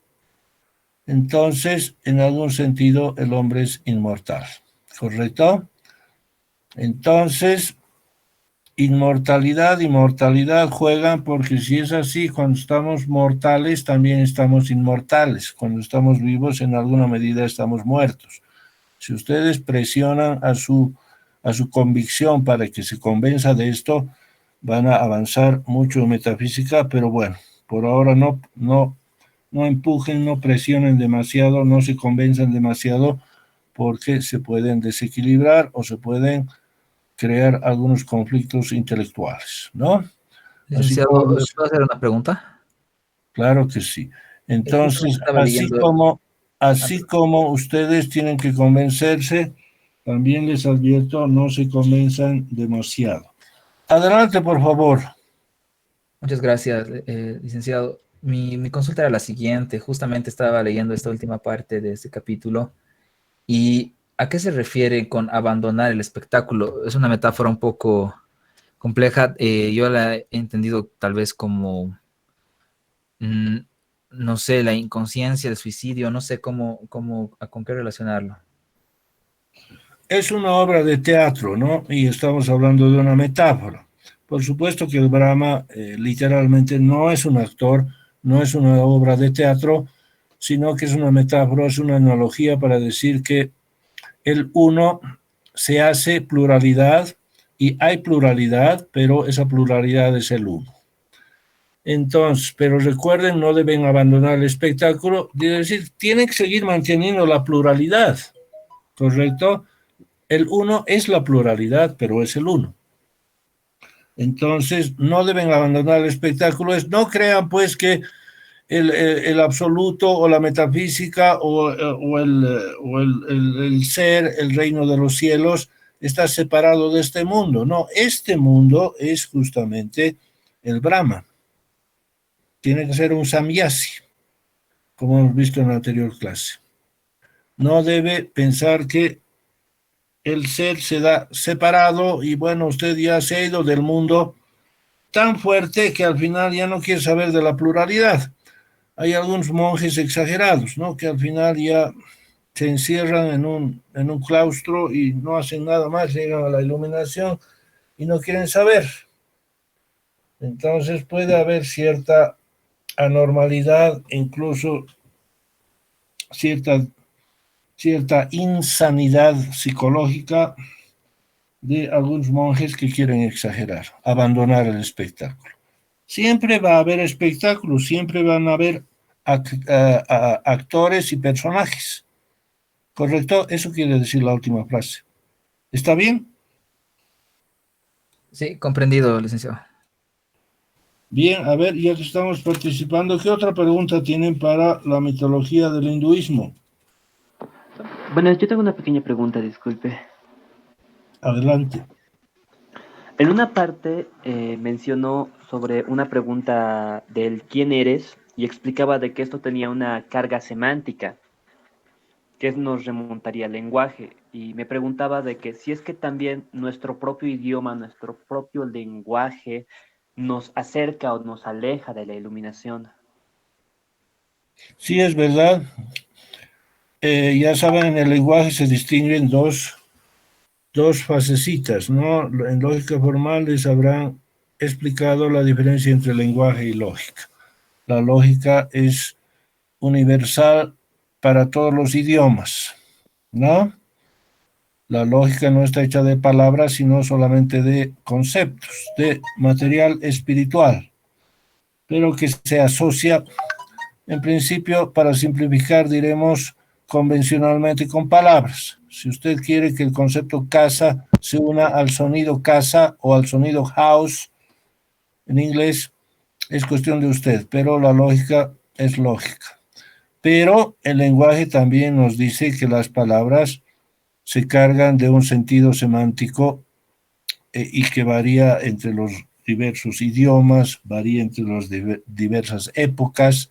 Entonces, en algún sentido, el hombre es inmortal, ¿correcto? Entonces, inmortalidad y mortalidad juegan porque si es así, cuando estamos mortales también estamos inmortales. Cuando estamos vivos, en alguna medida estamos muertos. Si ustedes presionan a su convicción para que se convenza de esto, van a avanzar mucho en metafísica, pero bueno, por ahora no empujen, no presionen demasiado, no se convenzan demasiado, porque se pueden desequilibrar o se pueden crear algunos conflictos intelectuales, ¿no? Así Licenciado, como, ¿puedo hacer una pregunta? claro que sí. Justamente Entonces, estaba leyendo. así como ustedes tienen que convencerse, también les advierto, no se convenzan demasiado. Adelante, por favor. Muchas gracias, licenciado. Mi consulta era la siguiente. Justamente estaba leyendo esta última parte de este capítulo. ¿Y a qué se refiere con abandonar el espectáculo? Es una metáfora un poco compleja. Yo la he entendido tal vez como, mm, no sé, la inconsciencia, el suicidio, no sé con qué relacionarlo. Es una obra de teatro, ¿no? Y estamos hablando de una metáfora. Por supuesto que el Brahma literalmente no es un actor, no es una obra de teatro, sino que es una metáfora, es una analogía para decir que el uno se hace pluralidad y hay pluralidad, pero esa pluralidad es el uno. Entonces, pero recuerden, no deben abandonar el espectáculo, es decir, tienen que seguir manteniendo la pluralidad, ¿correcto? El uno es la pluralidad, pero es el uno. Entonces, no deben abandonar el espectáculo, no crean pues que el absoluto o la metafísica o el ser, el reino de los cielos, está separado de este mundo. No, este mundo es justamente el Brahma. Tiene que ser un samyasi, como hemos visto en la anterior clase. No debe pensar que el ser se da separado y bueno, usted ya se ha ido del mundo tan fuerte que al final ya no quiere saber de la pluralidad. Hay algunos monjes exagerados, ¿no? Que al final ya se encierran en un claustro y no hacen nada más, llegan a la iluminación y no quieren saber. Entonces puede haber cierta anormalidad, incluso cierta insanidad psicológica de algunos monjes que quieren exagerar, abandonar el espectáculo. Siempre va a haber espectáculos, siempre van a haber actores y personajes. ¿Correcto? Eso quiere decir la última frase. ¿Está bien? Sí, comprendido, licenciado. Bien, a ver, ya que estamos participando, ¿qué otra pregunta tienen para la mitología del hinduismo? Bueno, yo tengo una pequeña pregunta, disculpe. Adelante. En una parte mencionó sobre una pregunta del quién eres y explicaba de que esto tenía una carga semántica, que nos remontaría al lenguaje. Y me preguntaba de que si es que también nuestro propio idioma, nuestro propio lenguaje nos acerca o nos aleja de la iluminación. Sí, es verdad. Ya saben, en el lenguaje se distinguen dos fasecitas, ¿no? En lógica formal les habrán explicado la diferencia entre lenguaje y lógica. La lógica es universal para todos los idiomas, ¿no? La lógica no está hecha de palabras, sino solamente de conceptos, de material espiritual, pero que se asocia, en principio, para simplificar, diremos convencionalmente con palabras. Si usted quiere que el concepto casa se una al sonido casa o al sonido house en inglés, es cuestión de usted, pero la lógica es lógica. Pero el lenguaje también nos dice que las palabras se cargan de un sentido semántico y que varía entre los diversos idiomas, varía entre las diversas épocas,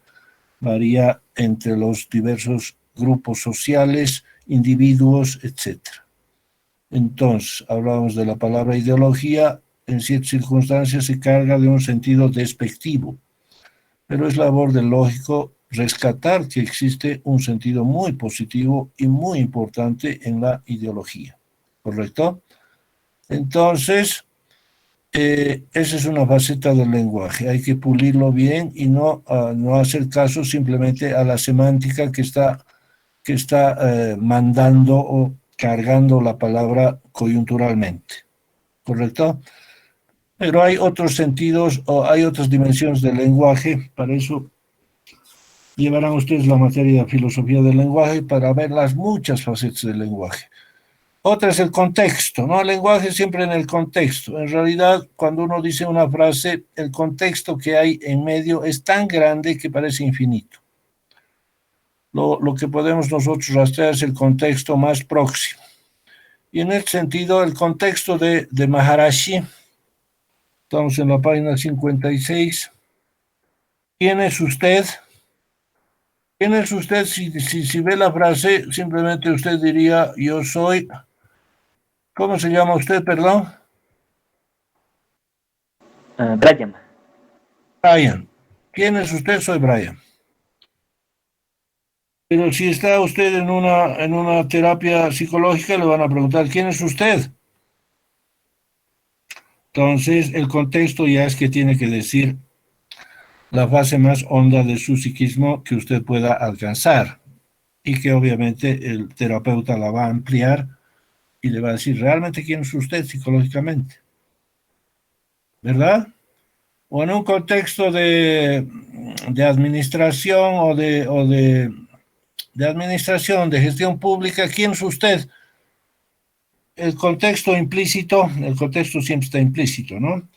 varía entre los diversos grupos sociales, individuos, etc. Entonces, hablamos de la palabra ideología, en ciertas circunstancias se carga de un sentido despectivo, pero es labor del lógico rescatar que existe un sentido muy positivo y muy importante en la ideología, ¿correcto? Entonces, esa es una faceta del lenguaje, hay que pulirlo bien y no hacer caso simplemente a la semántica que está mandando o cargando la palabra coyunturalmente, ¿correcto? Pero hay otros sentidos o hay otras dimensiones del lenguaje, para eso llevarán ustedes la materia de filosofía del lenguaje para ver las muchas facetas del lenguaje. Otra es el contexto, ¿no? El lenguaje siempre en el contexto. En realidad, cuando uno dice una frase, el contexto que hay en medio es tan grande que parece infinito. Lo que podemos nosotros rastrear es el contexto más próximo. Y en este sentido, el contexto de Maharishi, estamos en la página 56. ¿Quién es usted? ¿Quién es usted? Si ve la frase, simplemente usted diría, yo soy... ¿Cómo se llama usted, perdón? Brian. Brian. ¿Quién es usted? Soy Brian. Pero si está usted en una terapia psicológica, le van a preguntar, ¿quién es usted? Entonces, el contexto ya es que tiene que decir la fase más honda de su psiquismo que usted pueda alcanzar y que obviamente el terapeuta la va a ampliar y le va a decir, ¿realmente quién es usted psicológicamente? ¿Verdad? O en un contexto de administración o de administración, de gestión pública, ¿quién es usted? El contexto implícito, el contexto siempre está implícito, ¿no?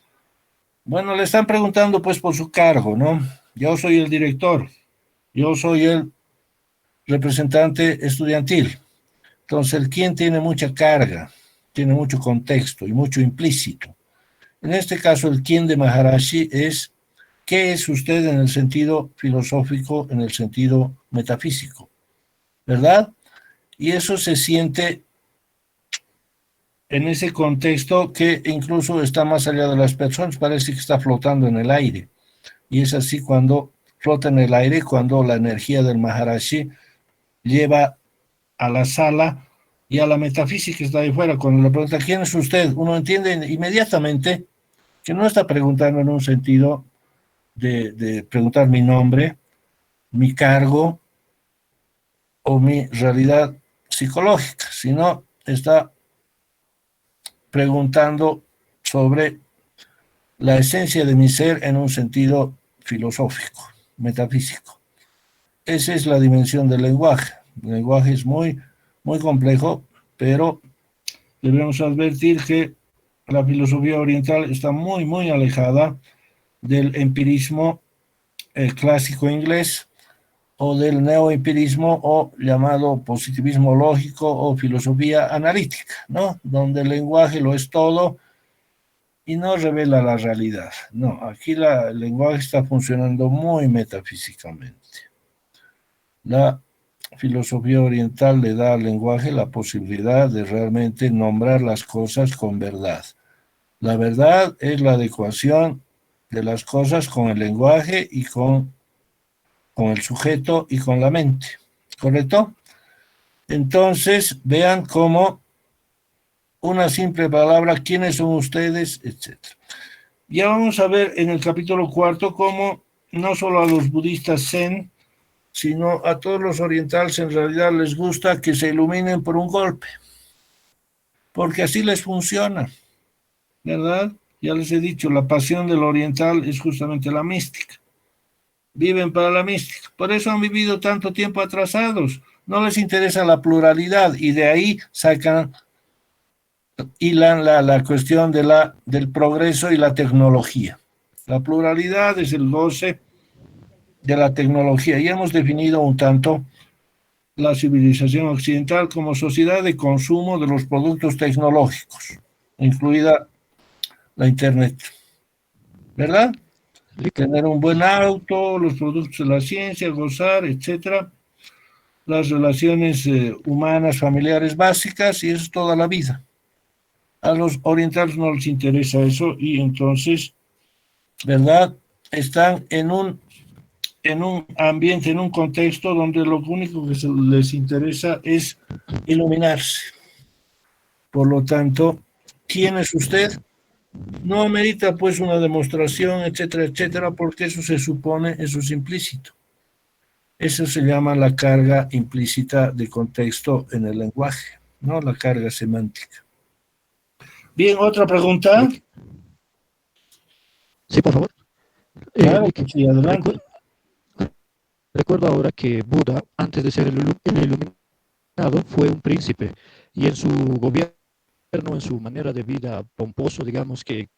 Bueno, le están preguntando pues por su cargo, ¿no? Yo soy el director, yo soy el representante estudiantil. Entonces, el quién tiene mucha carga, tiene mucho contexto y mucho implícito. En este caso, el quién de Maharishi es qué es usted en el sentido filosófico, en el sentido metafísico, ¿verdad? Y eso se siente en ese contexto que incluso está más allá de las personas, parece que está flotando en el aire. Y es así cuando flota en el aire, cuando la energía del Maharishi lleva a la sala y a la metafísica que está ahí fuera. Cuando le pregunta, ¿quién es usted? Uno entiende inmediatamente que no está preguntando en un sentido de preguntar mi nombre, mi cargo o mi realidad psicológica, sino está preguntando sobre la esencia de mi ser en un sentido filosófico, metafísico. Esa es la dimensión del lenguaje. El lenguaje es muy, muy complejo, pero debemos advertir que la filosofía oriental está muy, muy alejada del empirismo clásico inglés o del neoempirismo o llamado positivismo lógico o filosofía analítica, ¿no? Donde el lenguaje lo es todo y no revela la realidad. No, aquí el lenguaje está funcionando muy metafísicamente. La filosofía oriental le da al lenguaje la posibilidad de realmente nombrar las cosas con verdad. La verdad es la adecuación de las cosas con el lenguaje y con el sujeto y con la mente, ¿correcto? Entonces, vean cómo una simple palabra, quiénes son ustedes, etc. Ya vamos a ver en el capítulo 4 cómo no solo a los budistas zen, sino a todos los orientales en realidad les gusta que se iluminen por un golpe. porque así les funciona, ¿verdad? Ya les he dicho, la pasión del oriental es justamente la mística. Viven para la mística. Por eso han vivido tanto tiempo atrasados. No les interesa la pluralidad y de ahí sacan, hilan la cuestión del progreso y la tecnología. La pluralidad es el goce de la tecnología y hemos definido un tanto la civilización occidental como sociedad de consumo de los productos tecnológicos, incluida la Internet, ¿verdad? Tener un buen auto, los productos de la ciencia, gozar, etcétera, las relaciones humanas, familiares básicas, y eso es toda la vida. A los orientales no les interesa eso y entonces, ¿verdad? Están en un ambiente, en un contexto donde lo único que les interesa es iluminarse. Por lo tanto, ¿quién es usted? No amerita pues una demostración, etcétera, etcétera, porque eso se supone, eso es implícito. Eso se llama la carga implícita de contexto en el lenguaje, ¿no? La carga semántica. Bien, ¿otra pregunta? Sí, por favor. Claro, Lick, sí, adelante. recuerdo ahora que Buda, antes de ser el iluminado, fue un príncipe y en su gobierno, en su manera de vida pomposo, digamos que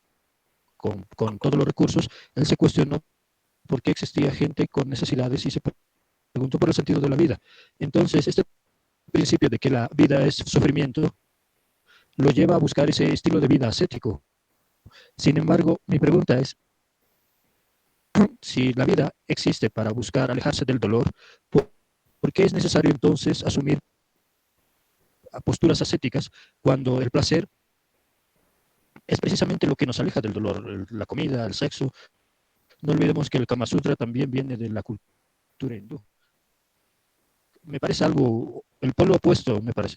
con todos los recursos, él se cuestionó por qué existía gente con necesidades y se preguntó por el sentido de la vida. Entonces, este principio de que la vida es sufrimiento lo lleva a buscar ese estilo de vida ascético. Sin embargo, mi pregunta es, si la vida existe para buscar alejarse del dolor, ¿por qué es necesario entonces asumir posturas ascéticas cuando el placer es precisamente lo que nos aleja del dolor? La comida, el sexo. No olvidemos que el Kama Sutra también viene de la cultura hindú. Me parece algo, el polo opuesto, me parece.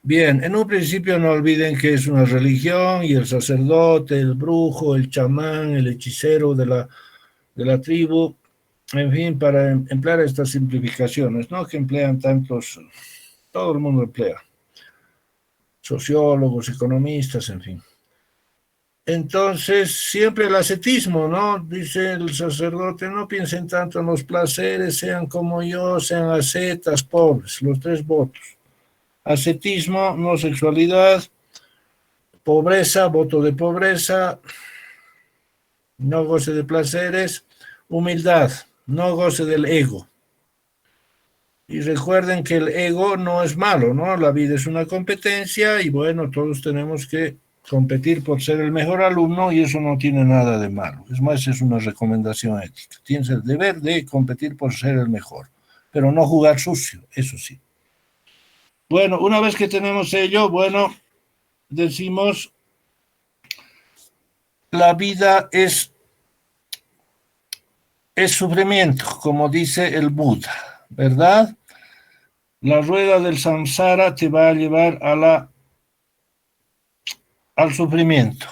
Bien, en un principio no olviden que es una religión y el sacerdote, el brujo, el chamán, el hechicero de la tribu, en fin, para emplear estas simplificaciones, ¿no? Que emplean tantos, todo el mundo emplea, sociólogos, economistas, en fin. Entonces, siempre el ascetismo, ¿no? Dice el sacerdote, no piensen tanto en los placeres, sean como yo, sean ascetas, pobres, los tres votos. Ascetismo, no sexualidad, pobreza, voto de pobreza, no goce de placeres, humildad, no goce del ego. Y recuerden que el ego no es malo, ¿no? La vida es una competencia y bueno, todos tenemos que competir por ser el mejor alumno y eso no tiene nada de malo. Es más, es una recomendación ética. Tienes el deber de competir por ser el mejor, pero no jugar sucio, eso sí. Bueno, una vez que tenemos ello, bueno, decimos, la vida es sufrimiento, como dice el Buda, ¿verdad? La rueda del samsara te va a llevar al sufrimiento.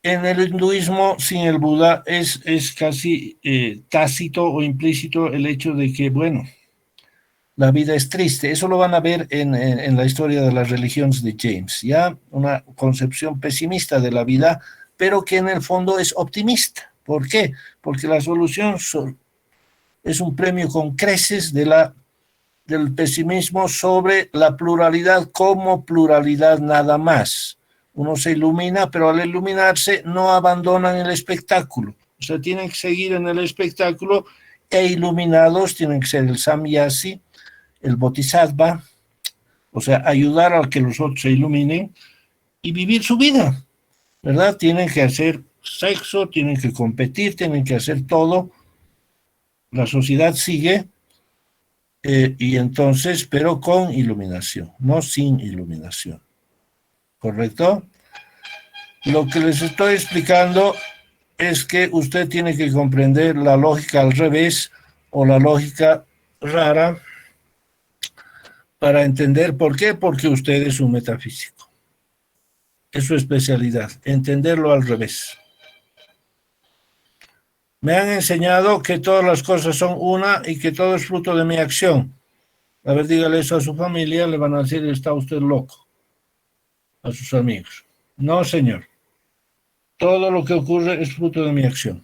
En el hinduismo, sin el Buda, es casi tácito o implícito el hecho de que, bueno, la vida es triste. Eso lo van a ver en la historia de las religiones de James, ¿ya? Una concepción pesimista de la vida, pero que en el fondo es optimista. ¿Por qué? Porque la solución es un premio con creces del pesimismo sobre la pluralidad como pluralidad nada más. Uno se ilumina, pero al iluminarse no abandonan el espectáculo. O sea, tienen que seguir en el espectáculo e iluminados tienen que ser el samyasi, el bodhisattva, o sea, ayudar a que los otros se iluminen y vivir su vida, ¿verdad? Tienen que hacer sexo, tienen que competir, tienen que hacer todo. La sociedad sigue y entonces, pero con iluminación, no sin iluminación. ¿Correcto? Lo que les estoy explicando es que usted tiene que comprender la lógica al revés o la lógica rara para entender por qué, porque usted es un metafísico. Es su especialidad, entenderlo al revés. Me han enseñado que todas las cosas son una y que todo es fruto de mi acción. A ver, dígale eso a su familia, le van a decir, está usted loco, a sus amigos. No, señor. Todo lo que ocurre es fruto de mi acción.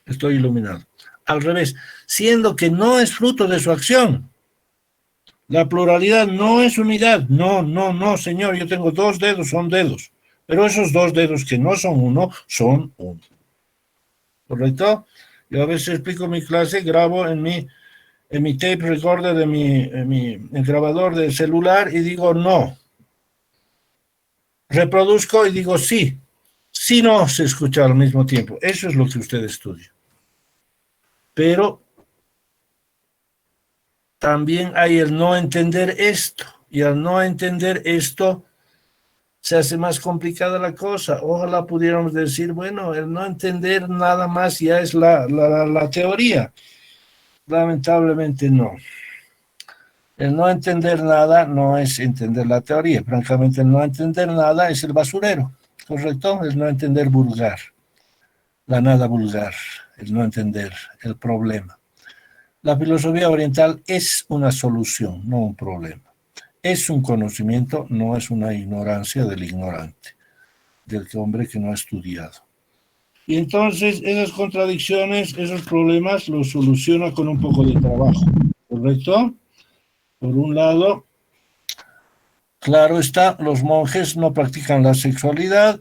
Estoy iluminado. Al revés, siendo que no es fruto de su acción. La pluralidad no es unidad. No, no, no, señor. Yo tengo 2 dedos, son dedos. Pero esos 2 dedos que no son uno, son uno. ¿Correcto? Yo a veces explico mi clase, grabo en mi tape recorder de mi grabador de celular y digo no. Reproduzco y digo sí. Si no se escucha al mismo tiempo. Eso es lo que usted estudia. Pero también hay el no entender esto. Y al no entender esto, se hace más complicada la cosa. Ojalá pudiéramos decir, bueno, el no entender nada más ya es la teoría. Lamentablemente no. El no entender nada no es entender la teoría. Francamente, el no entender nada es el basurero, ¿correcto? El no entender vulgar, la nada vulgar, el no entender el problema. La filosofía oriental es una solución, no un problema. Es un conocimiento, no es una ignorancia del ignorante, del hombre que no ha estudiado. Y entonces esas contradicciones, esos problemas los soluciona con un poco de trabajo, ¿correcto? Por un lado, claro está, los monjes no practican la sexualidad,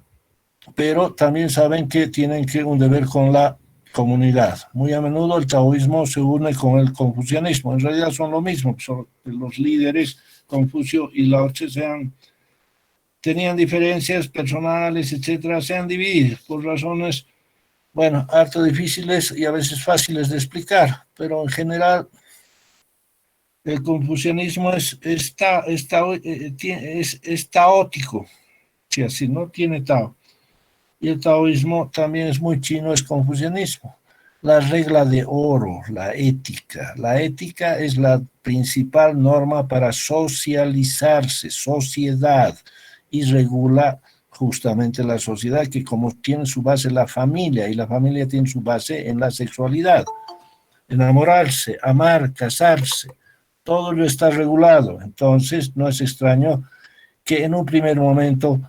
pero también saben que tienen un deber con la comunidad. Muy a menudo el taoísmo se une con el confucianismo. En realidad son lo mismo, solo que los líderes Confucio y Lao Tse tenían diferencias personales, etcétera, se han dividido por razones, bueno, harto difíciles y a veces fáciles de explicar, pero en general el confucianismo es taótico, si así, no tiene Tao. Y el taoísmo también es muy chino, es confucianismo. La regla de oro, la ética. La ética es la principal norma para socializarse, sociedad, y regula justamente la sociedad, que como tiene su base la familia, y la familia tiene su base en la sexualidad. Enamorarse, amar, casarse, todo lo está regulado. Entonces no es extraño que en un primer momento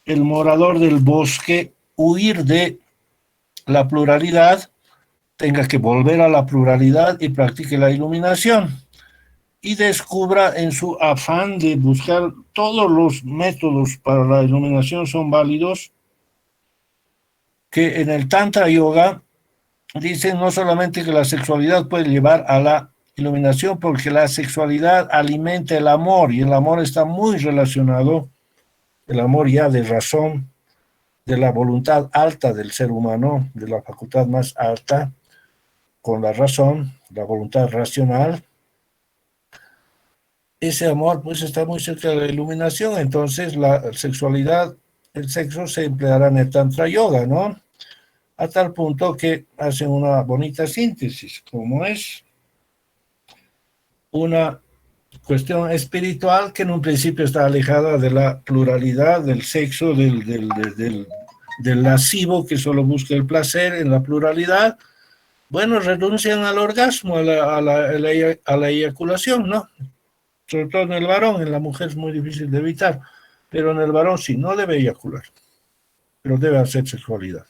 el morador del bosque, huir de la pluralidad, tenga que volver a la pluralidad y practique la iluminación. Y descubra en su afán de buscar todos los métodos para la iluminación son válidos, que en el Tantra Yoga dicen no solamente que la sexualidad puede llevar a la iluminación, porque la sexualidad alimenta el amor, y el amor está muy relacionado, el amor ya de razón, de la voluntad alta del ser humano, de la facultad más alta, con la razón, la voluntad racional. Ese amor pues está muy cerca de la iluminación. Entonces la sexualidad, el sexo se empleará en el Tantra Yoga, ¿no? A tal punto que hacen una bonita síntesis, como es una cuestión espiritual que en un principio está alejada de la pluralidad del sexo, del lascivo que solo busca el placer en la pluralidad. Bueno, renuncian al orgasmo, a la eyaculación, ¿no? Sobre todo en el varón, en la mujer es muy difícil de evitar, pero en el varón sí, no debe eyacular, pero debe hacer sexualidad.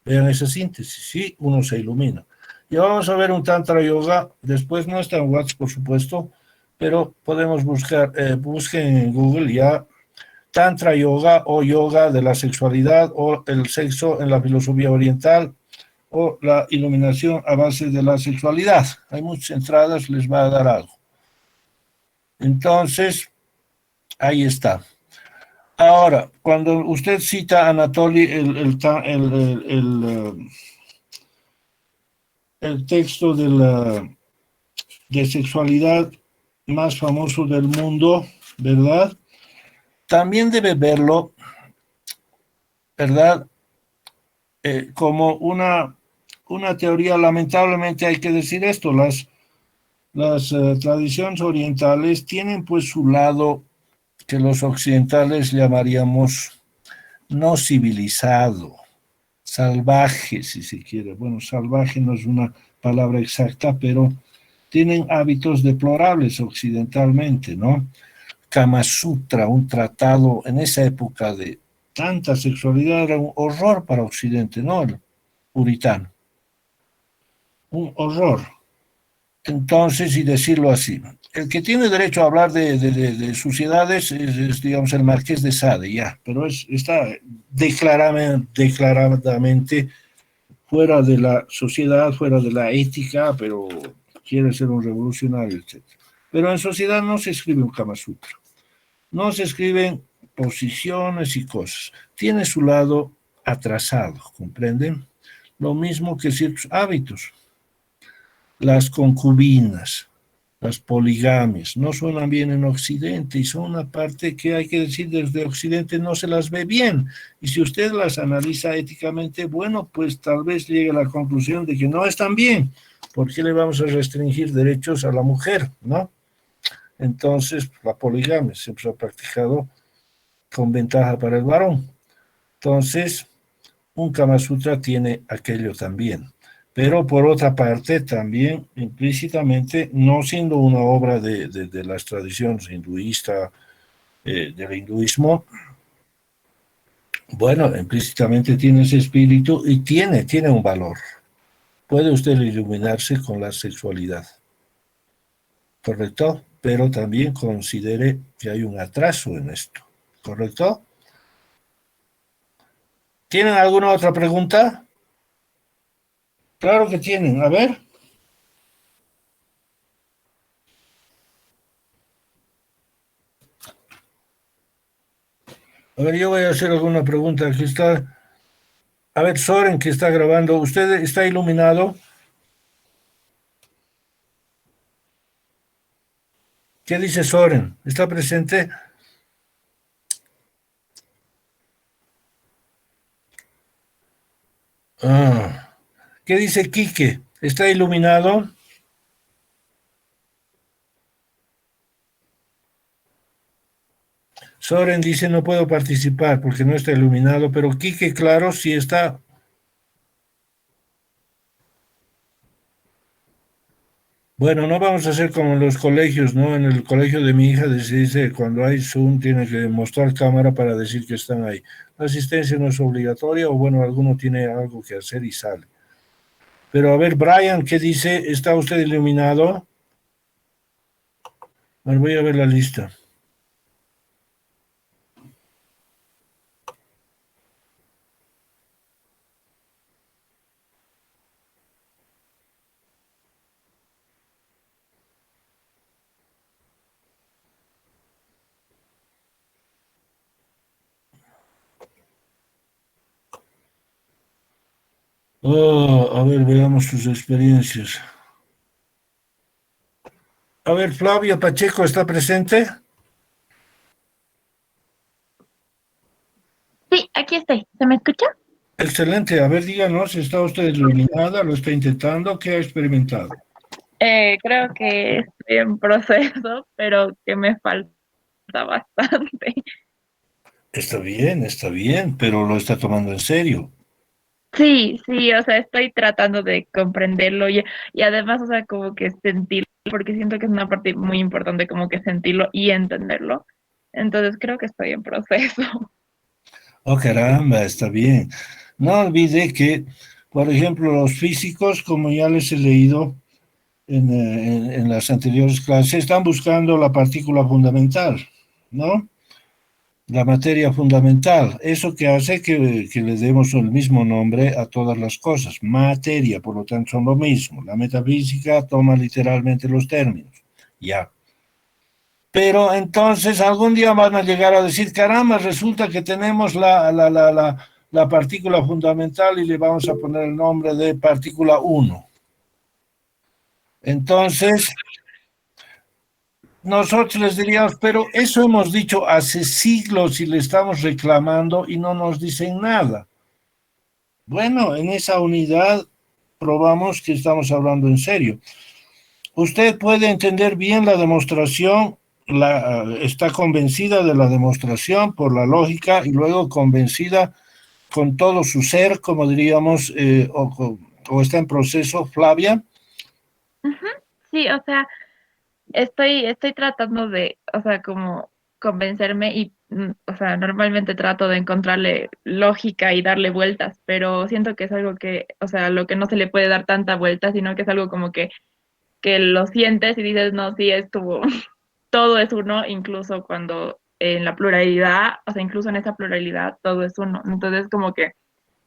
Vean esa síntesis, sí, uno se ilumina. Y vamos a ver un Tantra Yoga, después no está en WhatsApp, por supuesto, pero podemos buscar, busquen en Google ya, Tantra Yoga o Yoga de la sexualidad o el sexo en la filosofía oriental o la iluminación a base de la sexualidad. Hay muchas entradas, les va a dar algo. Entonces, ahí está. Ahora, cuando usted cita a Anatoly el texto de sexualidad más famoso del mundo, ¿verdad? También debe verlo, ¿verdad? Como una teoría. Lamentablemente hay que decir esto, las tradiciones orientales tienen pues su lado que los occidentales llamaríamos no civilizado, salvaje, si se quiere. Bueno, salvaje no es una palabra exacta, pero tienen hábitos deplorables occidentalmente, ¿no? Kama Sutra, un tratado en esa época de tanta sexualidad, era un horror para Occidente, ¿no? El puritano. Un horror. Entonces, y decirlo así, el que tiene derecho a hablar de suciedades digamos, el Marqués de Sade, ya, pero está declaradamente fuera de la sociedad, fuera de la ética, pero quiere ser un revolucionario, etc. Pero en sociedad no se escribe un Kama Sutra, no se escriben posiciones y cosas. Tiene su lado atrasado, ¿comprenden? Lo mismo que ciertos hábitos. Las concubinas, las poligamias, no suenan bien en Occidente y son una parte que hay que decir desde Occidente no se las ve bien. Y si usted las analiza éticamente, bueno, pues tal vez llegue a la conclusión de que no están bien. ¿Por qué le vamos a restringir derechos a la mujer, no? Entonces, la poligamia siempre se ha practicado con ventaja para el varón. Entonces, un Kama Sutra tiene aquello también. Pero por otra parte, también implícitamente, no siendo una obra de las tradiciones hinduistas, del hinduismo, bueno, implícitamente tiene ese espíritu y tiene un valor. Puede usted iluminarse con la sexualidad, ¿correcto? Pero también considere que hay un atraso en esto, ¿correcto? ¿Tienen alguna otra pregunta? Claro que tienen, a ver. A ver, yo voy a hacer alguna pregunta. Aquí está. A ver, Soren, que está grabando. ¿Usted está iluminado? ¿Qué dice Soren? ¿Está presente? Ah. ¿Qué dice Quique? ¿Está iluminado? Soren dice no puedo participar porque no está iluminado, pero Quique, claro, sí está. Bueno, no vamos a hacer como en los colegios, ¿no? En el colegio de mi hija se dice cuando hay Zoom tiene que mostrar cámara para decir que están ahí. La asistencia no es obligatoria o bueno, alguno tiene algo que hacer y sale. Pero a ver, Brian, ¿qué dice? ¿Está usted iluminado? Bueno, voy a ver la lista. Oh, a ver, veamos sus experiencias. A ver, Flavio Pacheco, ¿está presente? Sí, aquí estoy. ¿Se me escucha? Excelente. A ver, díganos, ¿está usted iluminada? ¿Lo está intentando? ¿Qué ha experimentado? Creo que estoy en proceso, pero que me falta bastante. Está bien, pero lo está tomando en serio. Sí, sí, o sea, estoy tratando de comprenderlo y además, o sea, como que sentirlo, porque siento que es una parte muy importante como que sentirlo y entenderlo. Entonces creo que estoy en proceso. Oh, caramba, está bien. No olvide que, por ejemplo, los físicos, como ya les he leído en las anteriores clases, están buscando la partícula fundamental, ¿no? La materia fundamental. Eso que hace que le demos el mismo nombre a todas las cosas. Materia, por lo tanto, son lo mismo. La metafísica toma literalmente los términos. Ya. Pero entonces algún día van a llegar a decir, caramba, resulta que tenemos la partícula fundamental y le vamos a poner el nombre de partícula 1. Entonces, nosotros les diríamos, pero eso hemos dicho hace siglos y le estamos reclamando y no nos dicen nada. Bueno, en esa unidad probamos que estamos hablando en serio. Usted puede entender bien la demostración, está convencida de la demostración por la lógica y luego convencida con todo su ser, como diríamos, o está en proceso, Flavia. Sí, o sea, estoy tratando de, o sea, como convencerme y, o sea, normalmente trato de encontrarle lógica y darle vueltas, pero siento que es algo que, o sea, lo que no se le puede dar tanta vuelta, sino que es algo como que lo sientes y dices, no, sí, es como, todo es uno, incluso cuando en la pluralidad, o sea, incluso en esa pluralidad, todo es uno. Entonces, como que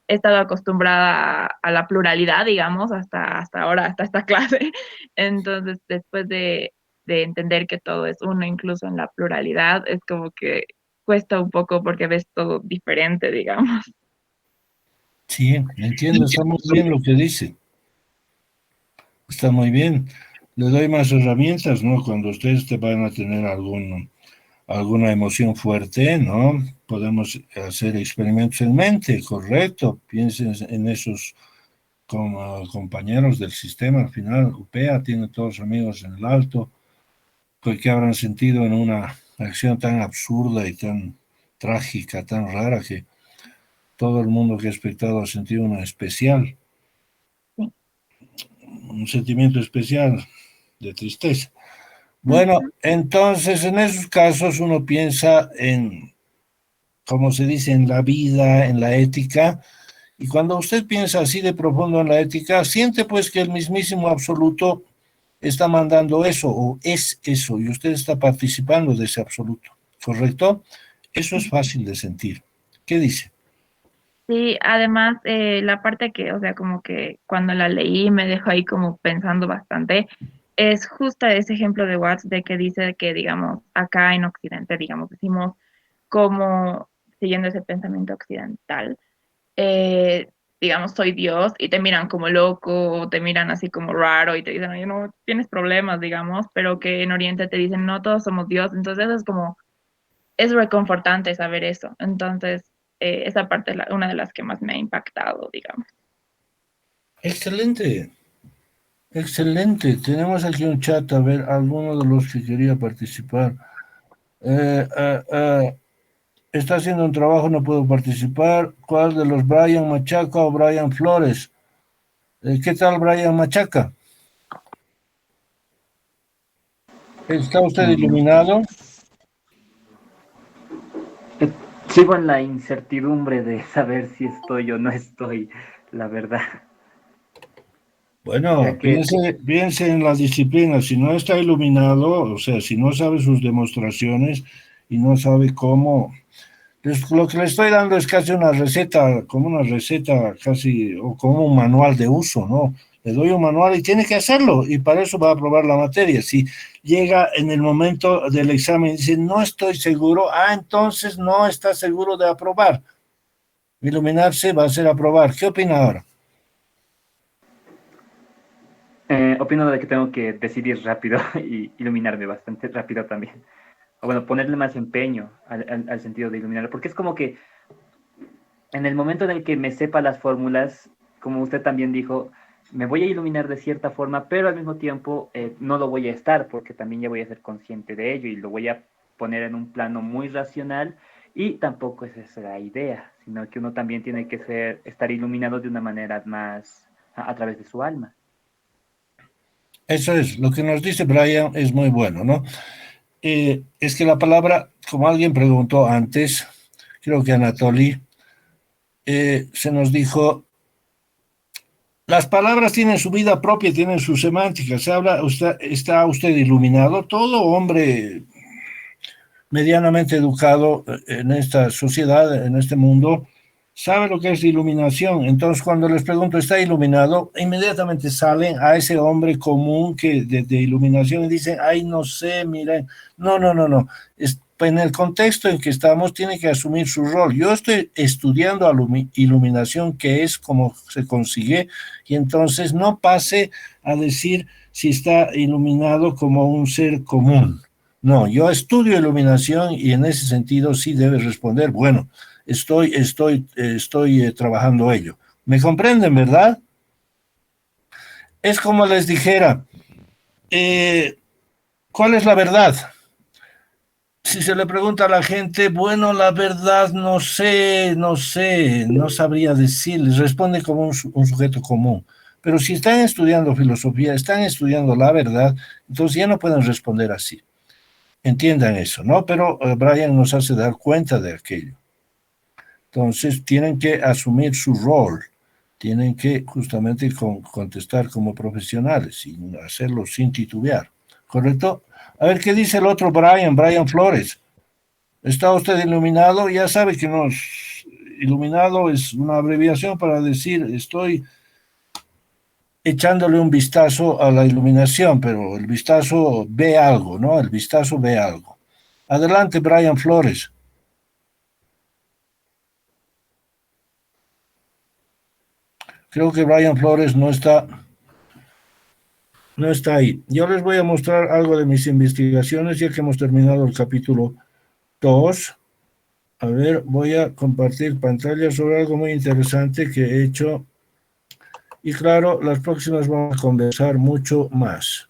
he estado acostumbrada a la pluralidad, digamos, hasta ahora, hasta esta clase. Entonces, después de entender que todo es uno, incluso en la pluralidad, es como que cuesta un poco porque ves todo diferente, digamos. Sí, entiendo, está muy bien lo que dice. Está muy bien. Le doy más herramientas, ¿no? Cuando ustedes te van a tener alguna emoción fuerte, ¿no? Podemos hacer experimentos en mente, correcto. Piensen en esos como compañeros del sistema. Al final, UPEA tiene todos amigos en el alto, pues que habrán sentido en una acción tan absurda y tan trágica, tan rara, que todo el mundo que ha espectado ha sentido una especial, Sí. un sentimiento especial de tristeza. Bueno, entonces en esos casos uno piensa en, como se dice, en la vida, en la ética, y cuando usted piensa así de profundo en la ética, siente pues que el mismísimo absoluto está mandando eso o es eso, y usted está participando de ese absoluto, ¿correcto? Eso es fácil de sentir. ¿Qué dice? Sí, además, la parte que, o sea, como que cuando la leí me dejó ahí como pensando bastante, es justo ese ejemplo de Watts de que dice que, digamos, acá en Occidente, digamos, decimos como, siguiendo ese pensamiento occidental, eh, digamos, soy Dios y te miran como loco, o te miran así como raro y te dicen, oye, no, tienes problemas, digamos, pero que en Oriente te dicen, no, todos somos Dios, entonces es como es reconfortante saber eso. Entonces, esa parte es una de las que más me ha impactado, digamos. Excelente, excelente. Tenemos aquí un chat, a ver, alguno de los que quería participar. Eh, eh, eh, Está haciendo un trabajo, no puedo participar. ¿Cuál de los, Brian Machaca o Brian Flores? ¿Qué tal, Brian Machaca? ¿Está usted iluminado? Sigo en la incertidumbre de saber si estoy o no estoy, la verdad. Ya Bueno, que piense en la disciplina. Si no está iluminado, o sea, si no sabe sus demostraciones y no sabe cómo, lo que le estoy dando es casi una receta, como una receta casi, o como un manual de uso, ¿no? Le doy un manual y tiene que hacerlo, y para eso va a aprobar la materia. Si llega en el momento del examen y dice, no estoy seguro, entonces no está seguro de aprobar. Iluminarse va a ser aprobar. ¿Qué opina ahora? opino de que tengo que decidir rápido y iluminarme bastante rápido también. O bueno, ponerle más empeño al sentido de iluminarlo, porque es como que en el momento en el que me sepa las fórmulas, como usted también dijo, me voy a iluminar de cierta forma, pero al mismo tiempo no lo voy a estar, porque también ya voy a ser consciente de ello y lo voy a poner en un plano muy racional, y tampoco es esa la idea, sino que uno también tiene que estar iluminado de una manera más a través de su alma. Eso es, lo que nos dice Brian es muy bueno, ¿no? Es que la palabra, como alguien preguntó antes, creo que Anatoly, se nos dijo, las palabras tienen su vida propia, tienen su semántica. Está usted iluminado. Todo hombre medianamente educado en esta sociedad, en este mundo, sabe lo que es iluminación. Entonces, cuando les pregunto, ¿está iluminado? Inmediatamente salen a ese hombre común que de iluminación y dicen, ay, no sé, miren, no, no, no, no. En el contexto en que estamos, tiene que asumir su rol. Yo estoy estudiando iluminación, que es como se consigue, y entonces no pase a decir si está iluminado como un ser común. No, yo estudio iluminación y en ese sentido sí debe responder, bueno, estoy trabajando ello. ¿Me comprenden, verdad? Es como les dijera, eh, ¿cuál es la verdad? Si se le pregunta a la gente, bueno, la verdad no sé, no sabría decirles, responde como un sujeto común. Pero si están estudiando filosofía, están estudiando la verdad, entonces ya no pueden responder así. Entiendan eso, ¿no? Pero Brian nos hace dar cuenta de aquello. Entonces tienen que asumir su rol, tienen que justamente contestar como profesionales y hacerlo sin titubear, ¿correcto? A ver, ¿qué dice el otro Brian Flores? ¿Está usted iluminado? Ya sabe que iluminado es una abreviación para decir estoy echándole un vistazo a la iluminación, pero el vistazo ve algo, ¿no? El vistazo ve algo. Adelante, Brian Flores. Creo que Brian Flores no está ahí. Yo les voy a mostrar algo de mis investigaciones, ya que hemos terminado el capítulo 2. A ver, voy a compartir pantalla sobre algo muy interesante que he hecho. Y claro, las próximas vamos a conversar mucho más.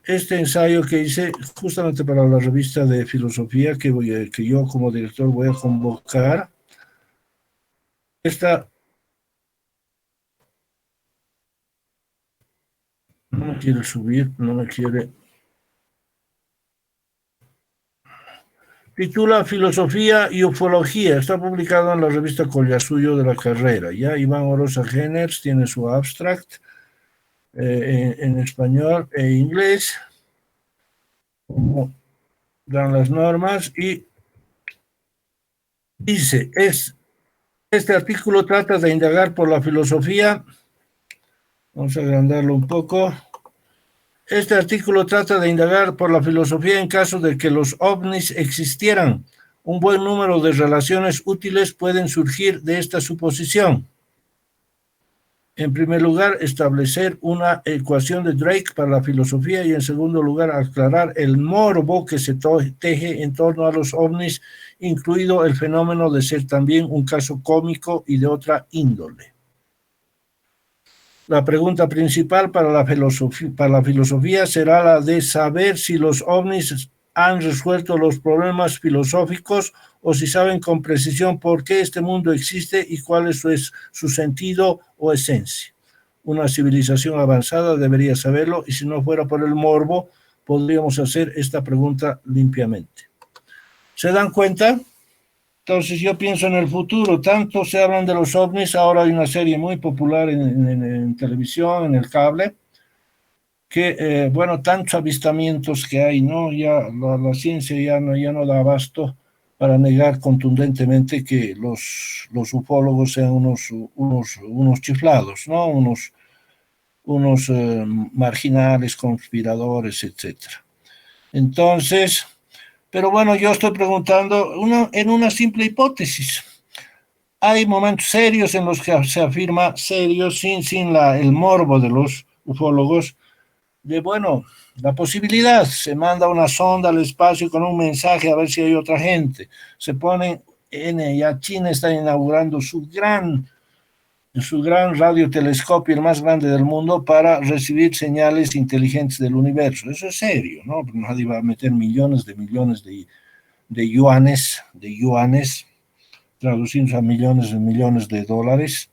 Este ensayo que hice justamente para la revista de filosofía que yo como director voy a convocar. No me quiere subir, no me quiere. Titula Filosofía y Ufología. Está publicado en la revista Collasuyo de la carrera. Ya Iván Orosa Geners tiene su abstract en español e inglés, como dan las normas, y dice, este artículo trata de indagar por la filosofía. Vamos a agrandarlo un poco. Este artículo trata de indagar por la filosofía en caso de que los ovnis existieran. Un buen número de relaciones útiles pueden surgir de esta suposición. En primer lugar, establecer una ecuación de Drake para la filosofía y en segundo lugar, aclarar el morbo que se teje en torno a los ovnis, incluido el fenómeno de ser también un caso cómico y de otra índole. La pregunta principal para la filosofía será la de saber si los ovnis han resuelto los problemas filosóficos o si saben con precisión por qué este mundo existe y cuál es su sentido o esencia. Una civilización avanzada debería saberlo y si no fuera por el morbo, podríamos hacer esta pregunta limpiamente. ¿Se dan cuenta? Entonces yo pienso en el futuro, tanto se hablan de los ovnis, ahora hay una serie muy popular en televisión, en el cable, que, bueno, tantos avistamientos que hay, ¿no? Ya la ciencia ya no da abasto para negar contundentemente que los ufólogos sean unos chiflados, ¿no? Unos marginales, conspiradores, etc. Entonces, pero bueno, yo estoy preguntando en una simple hipótesis. Hay momentos serios en los que se afirma serios, sin el morbo de los ufólogos, de, bueno, la posibilidad, se manda una sonda al espacio con un mensaje a ver si hay otra gente, se pone, ya China está inaugurando su gran radiotelescopio, el más grande del mundo, para recibir señales inteligentes del universo. Eso es serio, ¿no? Nadie va a meter millones de yuanes, traducidos a millones de dólares,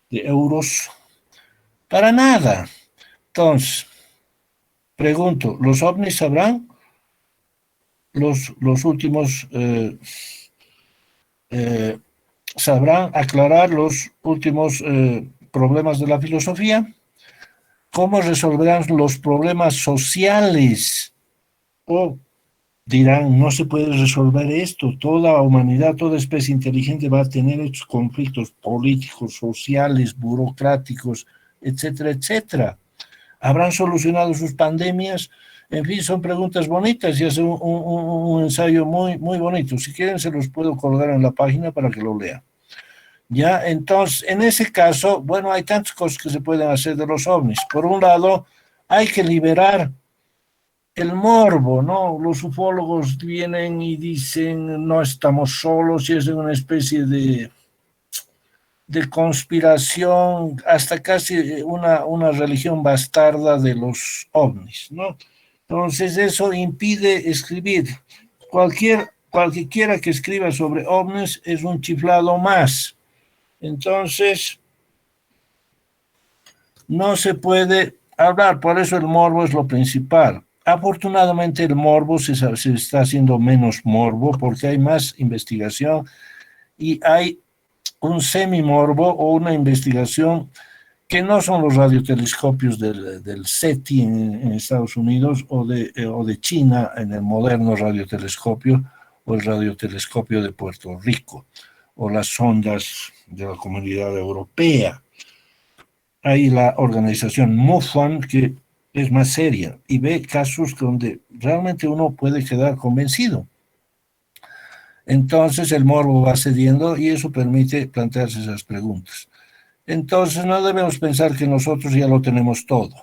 de euros, para nada. Entonces, pregunto, ¿los ovnis sabrán los últimos, sabrán aclarar los últimos problemas de la filosofía? ¿Cómo resolverán los problemas sociales? ¿O dirán, no se puede resolver esto, toda humanidad, toda especie inteligente va a tener estos conflictos políticos, sociales, burocráticos, etcétera, etcétera? ¿Habrán solucionado sus pandemias? En fin, son preguntas bonitas y hace un ensayo muy, muy bonito. Si quieren, se los puedo colgar en la página para que lo lean. Ya, entonces, en ese caso, bueno, hay tantas cosas que se pueden hacer de los ovnis. Por un lado, hay que liberar el morbo, ¿no? Los ufólogos vienen y dicen, no estamos solos, y es una especie de conspiración, hasta casi una religión bastarda de los ovnis, ¿no? Entonces eso impide escribir. Cualquiera que escriba sobre ovnis es un chiflado más. Entonces, no se puede hablar, por eso el morbo es lo principal. Afortunadamente el morbo se está haciendo menos morbo porque hay más investigación y hay un semimorbo o una investigación que no son los radiotelescopios del SETI en Estados Unidos o de China en el moderno radiotelescopio o el radiotelescopio de Puerto Rico o las sondas de la Comunidad Europea. Hay la organización MUFON que es más seria y ve casos donde realmente uno puede quedar convencido. Entonces el morbo va cediendo y eso permite plantearse esas preguntas. Entonces no debemos pensar que nosotros ya lo tenemos todo.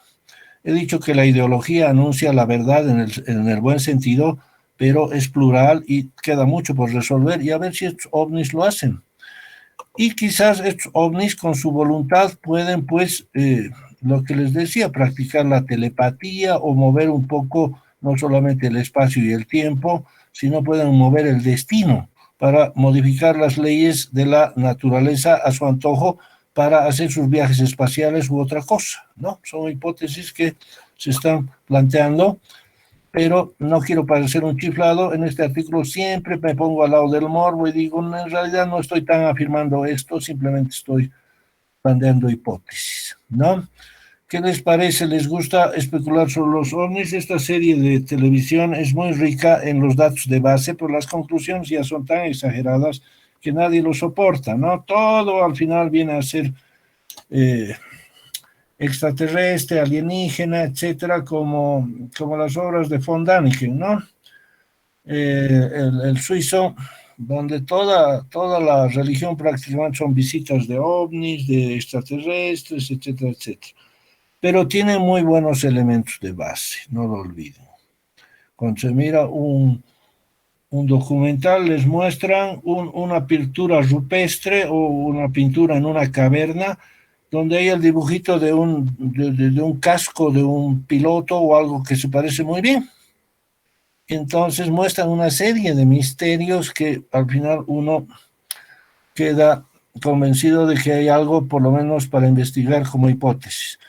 He dicho que la ideología anuncia la verdad en el buen sentido, pero es plural y queda mucho por resolver y a ver si estos ovnis lo hacen. Y quizás estos ovnis con su voluntad pueden, pues, lo que les decía, practicar la telepatía o mover un poco no solamente el espacio y el tiempo, sino pueden mover el destino para modificar las leyes de la naturaleza a su antojo para hacer sus viajes espaciales u otra cosa, ¿no? Son hipótesis que se están planteando, pero no quiero parecer un chiflado. En este artículo siempre me pongo al lado del morbo y digo, en realidad no estoy tan afirmando esto, simplemente estoy planteando hipótesis, ¿no? ¿Qué les parece? ¿Les gusta especular sobre los ovnis? Esta serie de televisión es muy rica en los datos de base, pero las conclusiones ya son tan exageradas que nadie lo soporta, ¿no? Todo al final viene a ser extraterrestre, alienígena, etcétera, como las obras de von Däniken, ¿no? El suizo, donde toda la religión prácticamente son visitas de ovnis, de extraterrestres, etcétera, etcétera. Pero tiene muy buenos elementos de base, no lo olviden. Cuando se mira un documental, les muestran una pintura rupestre o una pintura en una caverna donde hay el dibujito de un casco de un piloto o algo que se parece muy bien. Entonces muestran una serie de misterios que al final uno queda convencido de que hay algo por lo menos para investigar como hipótesis.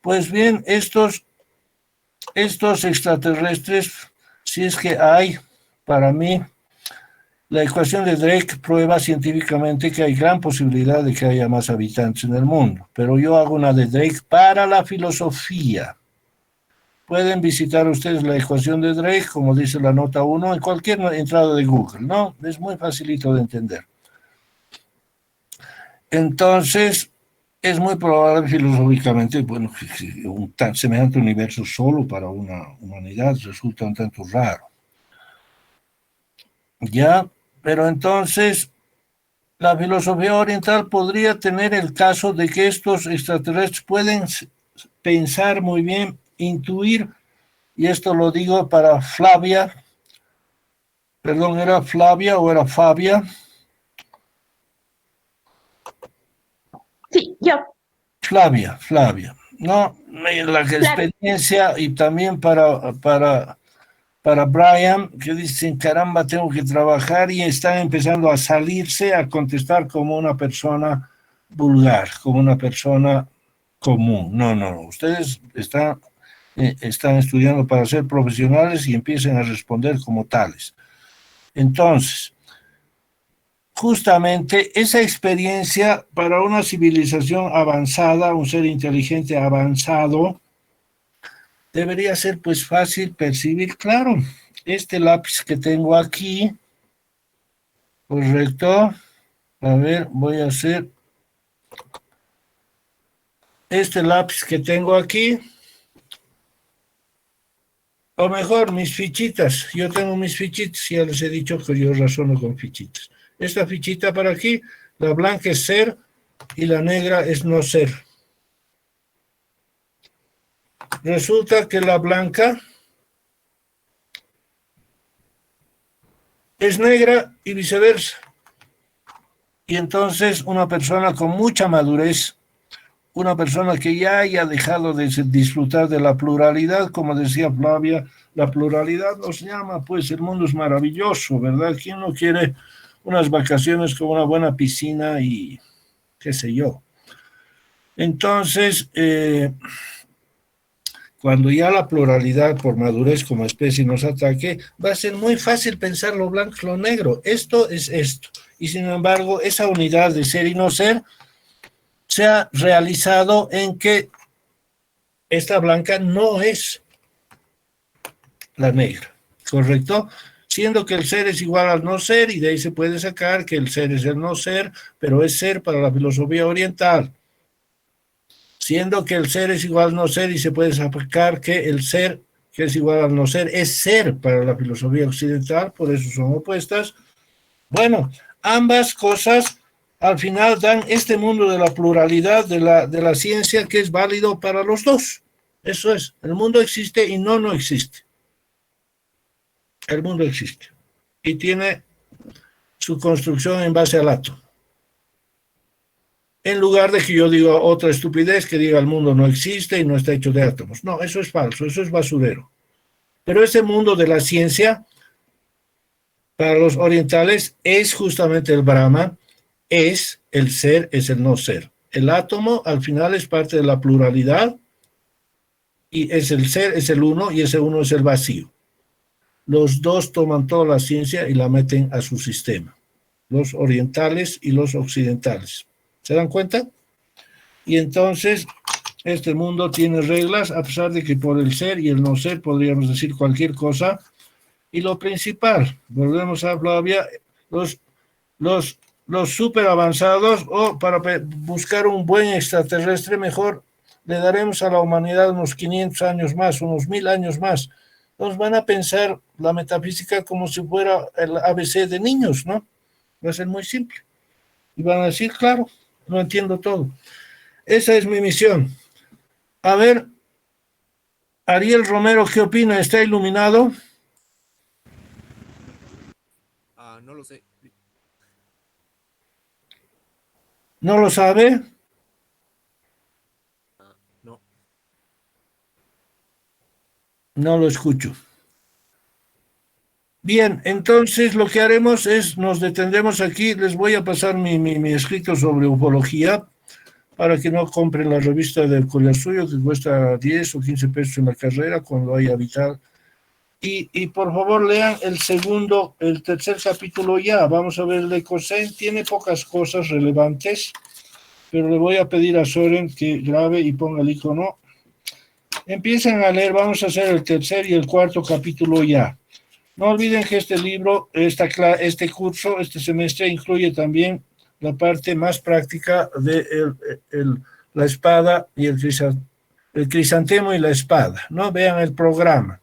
Pues bien, estos extraterrestres, si es que hay, para mí, la ecuación de Drake prueba científicamente que hay gran posibilidad de que haya más habitantes en el mundo, pero yo hago una de Drake para la filosofía. Pueden visitar ustedes la ecuación de Drake, como dice la nota 1, en cualquier entrada de Google, ¿no? Es muy facilito de entender. Entonces, es muy probable filosóficamente, bueno, que un tan semejante universo solo para una humanidad resulta un tanto raro. Ya, pero entonces la filosofía oriental podría tener el caso de que estos extraterrestres pueden pensar muy bien, intuir, y esto lo digo para Flavia, perdón, ¿era Flavia o era Fabia? Sí, yo. Flavia, no, la experiencia y también para Brian, que dicen, caramba, tengo que trabajar y están empezando a salirse, a contestar como una persona vulgar, como una persona común. No, ustedes están estudiando para ser profesionales y empiecen a responder como tales. Entonces, justamente esa experiencia para una civilización avanzada, un ser inteligente avanzado, debería ser pues fácil percibir. Claro, este lápiz que tengo aquí, correcto, a ver, voy a hacer este lápiz que tengo aquí, o mejor, mis fichitas. Yo tengo mis fichitas, ya les he dicho que yo razono con fichitas. Esta fichita para aquí, la blanca es ser y la negra es no ser. Resulta que la blanca es negra y viceversa. Y entonces una persona con mucha madurez, una persona que ya haya dejado de disfrutar de la pluralidad, como decía Flavia, la pluralidad nos llama, pues el mundo es maravilloso, ¿verdad? ¿Quién no quiere unas vacaciones con una buena piscina y qué sé yo? Entonces, cuando ya la pluralidad por madurez como especie nos ataque, va a ser muy fácil pensar lo blanco y lo negro. Esto es esto. Y sin embargo, esa unidad de ser y no ser se ha realizado en que esta blanca no es la negra, ¿correcto? Siendo que el ser es igual al no ser, y de ahí se puede sacar que el ser es el no ser, pero es ser para la filosofía oriental. Siendo que el ser es igual al no ser, y se puede sacar que el ser, que es igual al no ser, es ser para la filosofía occidental, por eso son opuestas. Bueno, ambas cosas al final dan este mundo de la pluralidad de la ciencia que es válido para los dos. Eso es, el mundo existe y no existe. El mundo existe y tiene su construcción en base al átomo. En lugar de que yo diga otra estupidez que diga el mundo no existe y no está hecho de átomos. No, eso es falso, eso es basurero. Pero ese mundo de la ciencia, para los orientales, es justamente el Brahma, es el ser, es el no ser. El átomo al final es parte de la pluralidad y es el ser, es el uno, y ese uno es el vacío. Los dos toman toda la ciencia y la meten a su sistema, los orientales y los occidentales. ¿Se dan cuenta? Y entonces este mundo tiene reglas, a pesar de que por el ser y el no ser podríamos decir cualquier cosa. Y lo principal, volvemos a Flavia, los super avanzados, o para buscar un buen extraterrestre, mejor le daremos a la humanidad unos 500 años más, unos 1000 años más. Nos van a pensar la metafísica como si fuera el ABC de niños, ¿no? Va a ser muy simple. Y van a decir, claro, no entiendo todo. Esa es mi misión. A ver, Ariel Romero, ¿qué opina? ¿Está iluminado? No lo sé. ¿No lo sabe? No. No lo escucho. Bien, entonces lo que haremos es, nos detendremos aquí. Les voy a pasar mi escrito sobre ufología para que no compren la revista del Collasuyo, que cuesta 10 o 15 pesos en la carrera cuando haya vital. Y por favor lean el tercer capítulo ya. Vamos a ver, el de Cosen tiene pocas cosas relevantes, pero le voy a pedir a Soren que grabe y ponga el icono. Empiecen a leer, vamos a hacer el tercer y el cuarto capítulo ya. No olviden que este libro, este curso, este semestre incluye también la parte más práctica de la espada y el crisantemo y la espada, ¿no? Vean el programa.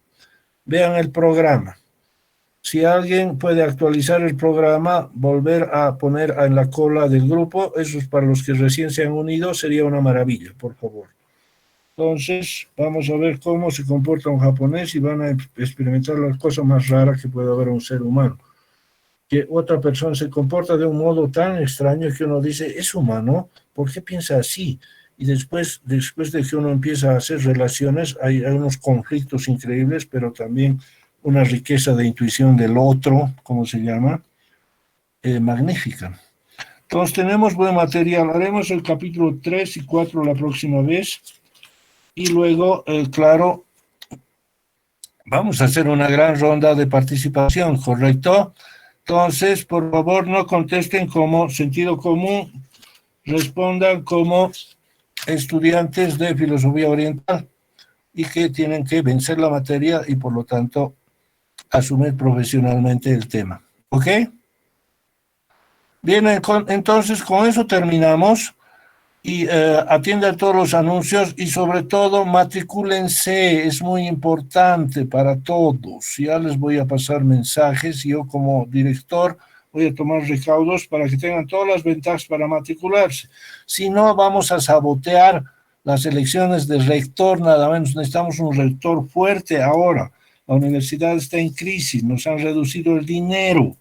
Si alguien puede actualizar el programa, volver a poner en la cola del grupo, eso es para los que recién se han unido, sería una maravilla, por favor. Entonces, vamos a ver cómo se comporta un japonés y van a experimentar la cosa más rara que puede haber un ser humano. Que otra persona se comporta de un modo tan extraño que uno dice, ¿es humano? ¿Por qué piensa así? Y después de que uno empieza a hacer relaciones, hay unos conflictos increíbles, pero también una riqueza de intuición del otro, ¿cómo se llama? Magnífica. Entonces tenemos buen material. Haremos el capítulo 3 y 4 la próxima vez. Y luego, claro, vamos a hacer una gran ronda de participación, ¿correcto? Entonces, por favor, no contesten como sentido común, respondan como estudiantes de filosofía oriental y que tienen que vencer la materia y, por lo tanto, asumir profesionalmente el tema. ¿Ok? Bien, entonces con eso terminamos. Y atiendan todos los anuncios y sobre todo matricúlense, es muy importante para todos. Ya les voy a pasar mensajes, yo como director voy a tomar recaudos para que tengan todas las ventajas para matricularse. Si no, vamos a sabotear las elecciones de rector, nada menos necesitamos un rector fuerte ahora. La universidad está en crisis, nos han reducido el dinero.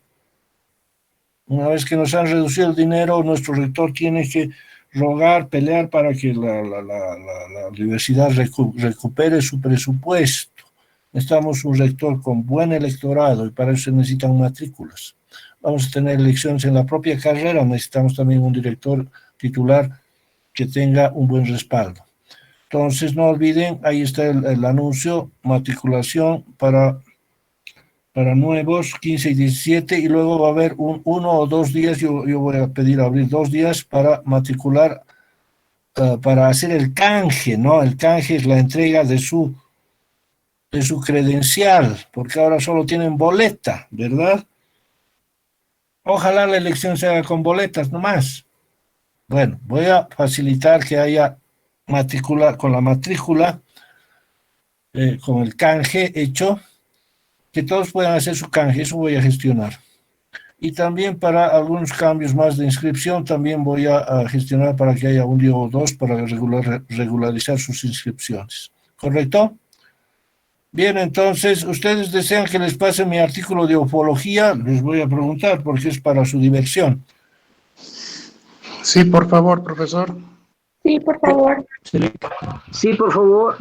Una vez que nos han reducido el dinero, nuestro rector tiene que rogar, pelear para que la universidad recupere su presupuesto. Necesitamos un rector con buen electorado y para eso se necesitan matrículas. Vamos a tener elecciones en la propia carrera, necesitamos también un director titular que tenga un buen respaldo. Entonces, no olviden, ahí está el anuncio, matriculación para nuevos, 15 y 17, y luego va a haber uno o 2 días, yo voy a pedir abrir 2 días para matricular, para hacer el canje, ¿no? El canje es la entrega de su credencial, porque ahora solo tienen boleta, ¿verdad? Ojalá la elección se haga con boletas nomás. Bueno, voy a facilitar que haya matrícula, con la matrícula, con el canje hecho, que todos puedan hacer su canje, eso voy a gestionar. Y también para algunos cambios más de inscripción, también voy a gestionar para que haya un día o dos para regularizar sus inscripciones. ¿Correcto? Bien, entonces, ¿ustedes desean que les pase mi artículo de ufología? Les voy a preguntar porque es para su diversión. Sí, por favor, profesor. Sí, por favor. Sí, por favor.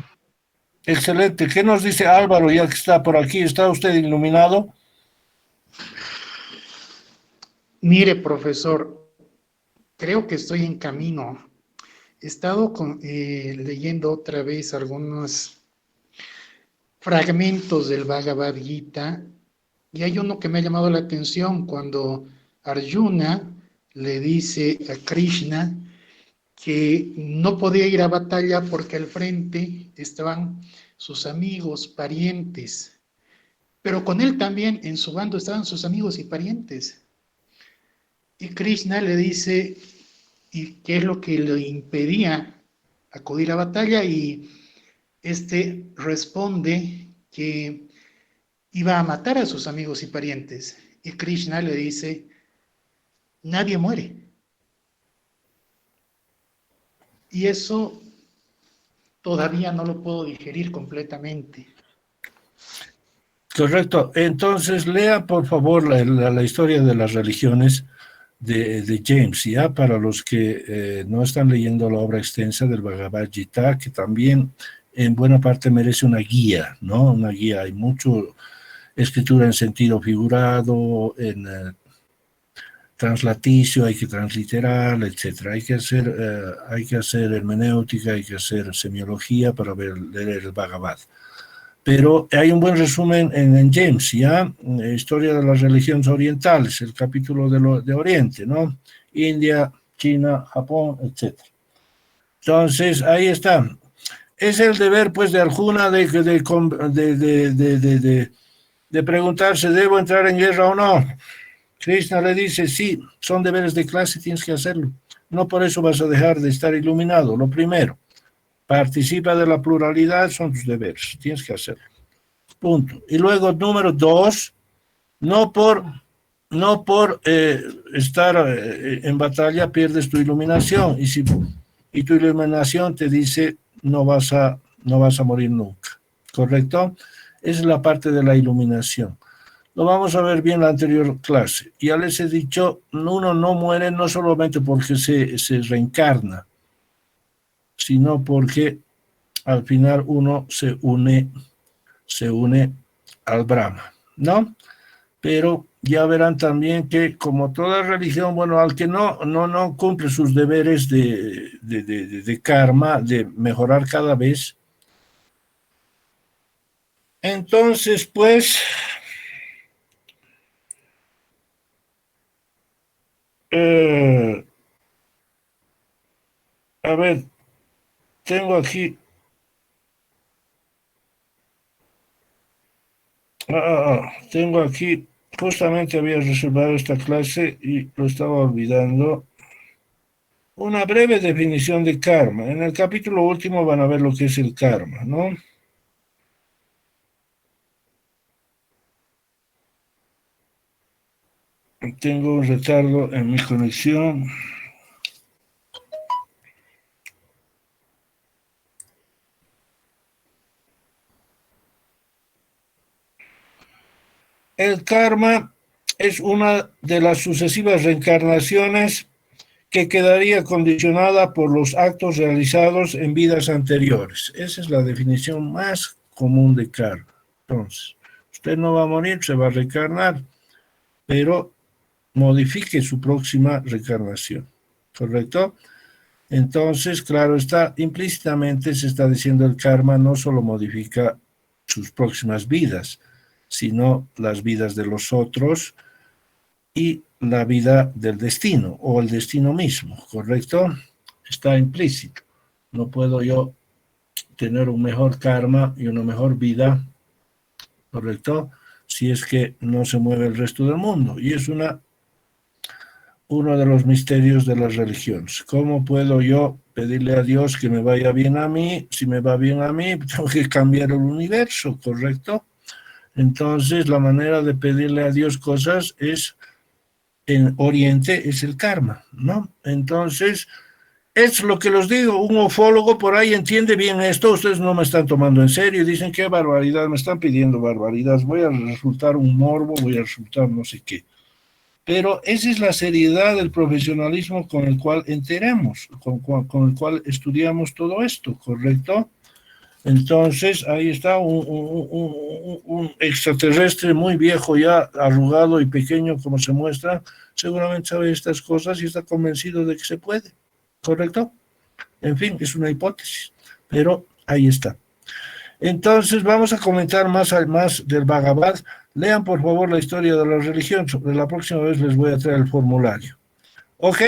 Excelente. ¿Qué nos dice Álvaro, ya que está por aquí? ¿Está usted iluminado? Mire, profesor, creo que estoy en camino. He estado leyendo otra vez algunos fragmentos del Bhagavad Gita y hay uno que me ha llamado la atención cuando Arjuna le dice a Krishna que no podía ir a batalla porque al frente estaban sus amigos, parientes, pero con él también en su bando estaban sus amigos y parientes. Y Krishna le dice y qué es lo que le impedía acudir a batalla y este responde que iba a matar a sus amigos y parientes. Y Krishna le dice, nadie muere. Y eso todavía no lo puedo digerir completamente. Correcto. Entonces, lea por favor la historia de las religiones de James, ya para los que no están leyendo la obra extensa del Bhagavad Gita, que también en buena parte merece una guía, ¿no? Una guía. Hay mucho escritura en sentido figurado, en translaticio, hay que transliterar, etcétera. Hay que hacer hermenéutica, hay que hacer semiología para leer el Bhagavad. Pero hay un buen resumen en James, ¿ya? Historia de las religiones orientales, el capítulo de Oriente, ¿no? India, China, Japón, etc. Entonces, ahí está. Es el deber, pues, de Arjuna de preguntarse, ¿debo entrar en guerra o no? Krishna le dice, sí, son deberes de clase, tienes que hacerlo. No por eso vas a dejar de estar iluminado, lo primero. Participa de la pluralidad, son tus deberes, tienes que hacerlo. Punto. Y luego, número 2, no por estar en batalla pierdes tu iluminación. Y tu iluminación te dice, no vas a morir nunca. ¿Correcto? Esa es la parte de la iluminación. Lo vamos a ver bien en la anterior clase. Ya les he dicho, uno no muere no solamente porque se reencarna, sino porque al final uno se une al Brahma, ¿no? Pero ya verán también que como toda religión, bueno, al que no cumple sus deberes de karma, de mejorar cada vez, entonces pues a ver, tengo aquí justamente había reservado esta clase y lo estaba olvidando. Una breve definición de karma. En el capítulo último van a ver lo que es el karma, ¿no? Tengo un retardo en mi conexión. El karma es una de las sucesivas reencarnaciones que quedaría condicionada por los actos realizados en vidas anteriores. Esa es la definición más común de karma. Entonces, usted no va a morir, se va a reencarnar, pero modifique su próxima reencarnación. ¿Correcto? Entonces, claro, está implícitamente se está diciendo el karma no solo modifica sus próximas vidas, sino las vidas de los otros y la vida del destino o el destino mismo, ¿correcto? Está implícito. No puedo yo tener un mejor karma y una mejor vida, ¿correcto? Si es que no se mueve el resto del mundo. Y es uno de los misterios de las religiones. ¿Cómo puedo yo pedirle a Dios que me vaya bien a mí? Si me va bien a mí, tengo que cambiar el universo, ¿correcto? Entonces, la manera de pedirle a Dios cosas es, en Oriente, es el karma, ¿no? Entonces, es lo que les digo, un ufólogo por ahí entiende bien esto, ustedes no me están tomando en serio, dicen qué barbaridad, me están pidiendo barbaridades, voy a resultar un morbo, voy a resultar no sé qué. Pero esa es la seriedad del profesionalismo con el cual enteramos, con el cual estudiamos todo esto, ¿correcto? Entonces, ahí está un extraterrestre muy viejo ya, arrugado y pequeño como se muestra, seguramente sabe estas cosas y está convencido de que se puede, ¿correcto? En fin, es una hipótesis, pero ahí está. Entonces, vamos a comentar más del Bhagavad. Lean, por favor, la historia de la religión. Sobre la próxima vez les voy a traer el formulario. ¿Ok?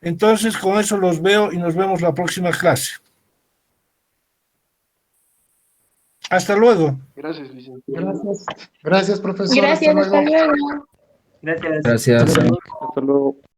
Entonces, con eso los veo y nos vemos la próxima clase. Hasta luego. Gracias, licenciado. Gracias. Gracias, profesor. Gracias, Hasta hasta luego. luego. Gracias. Gracias. Hasta luego.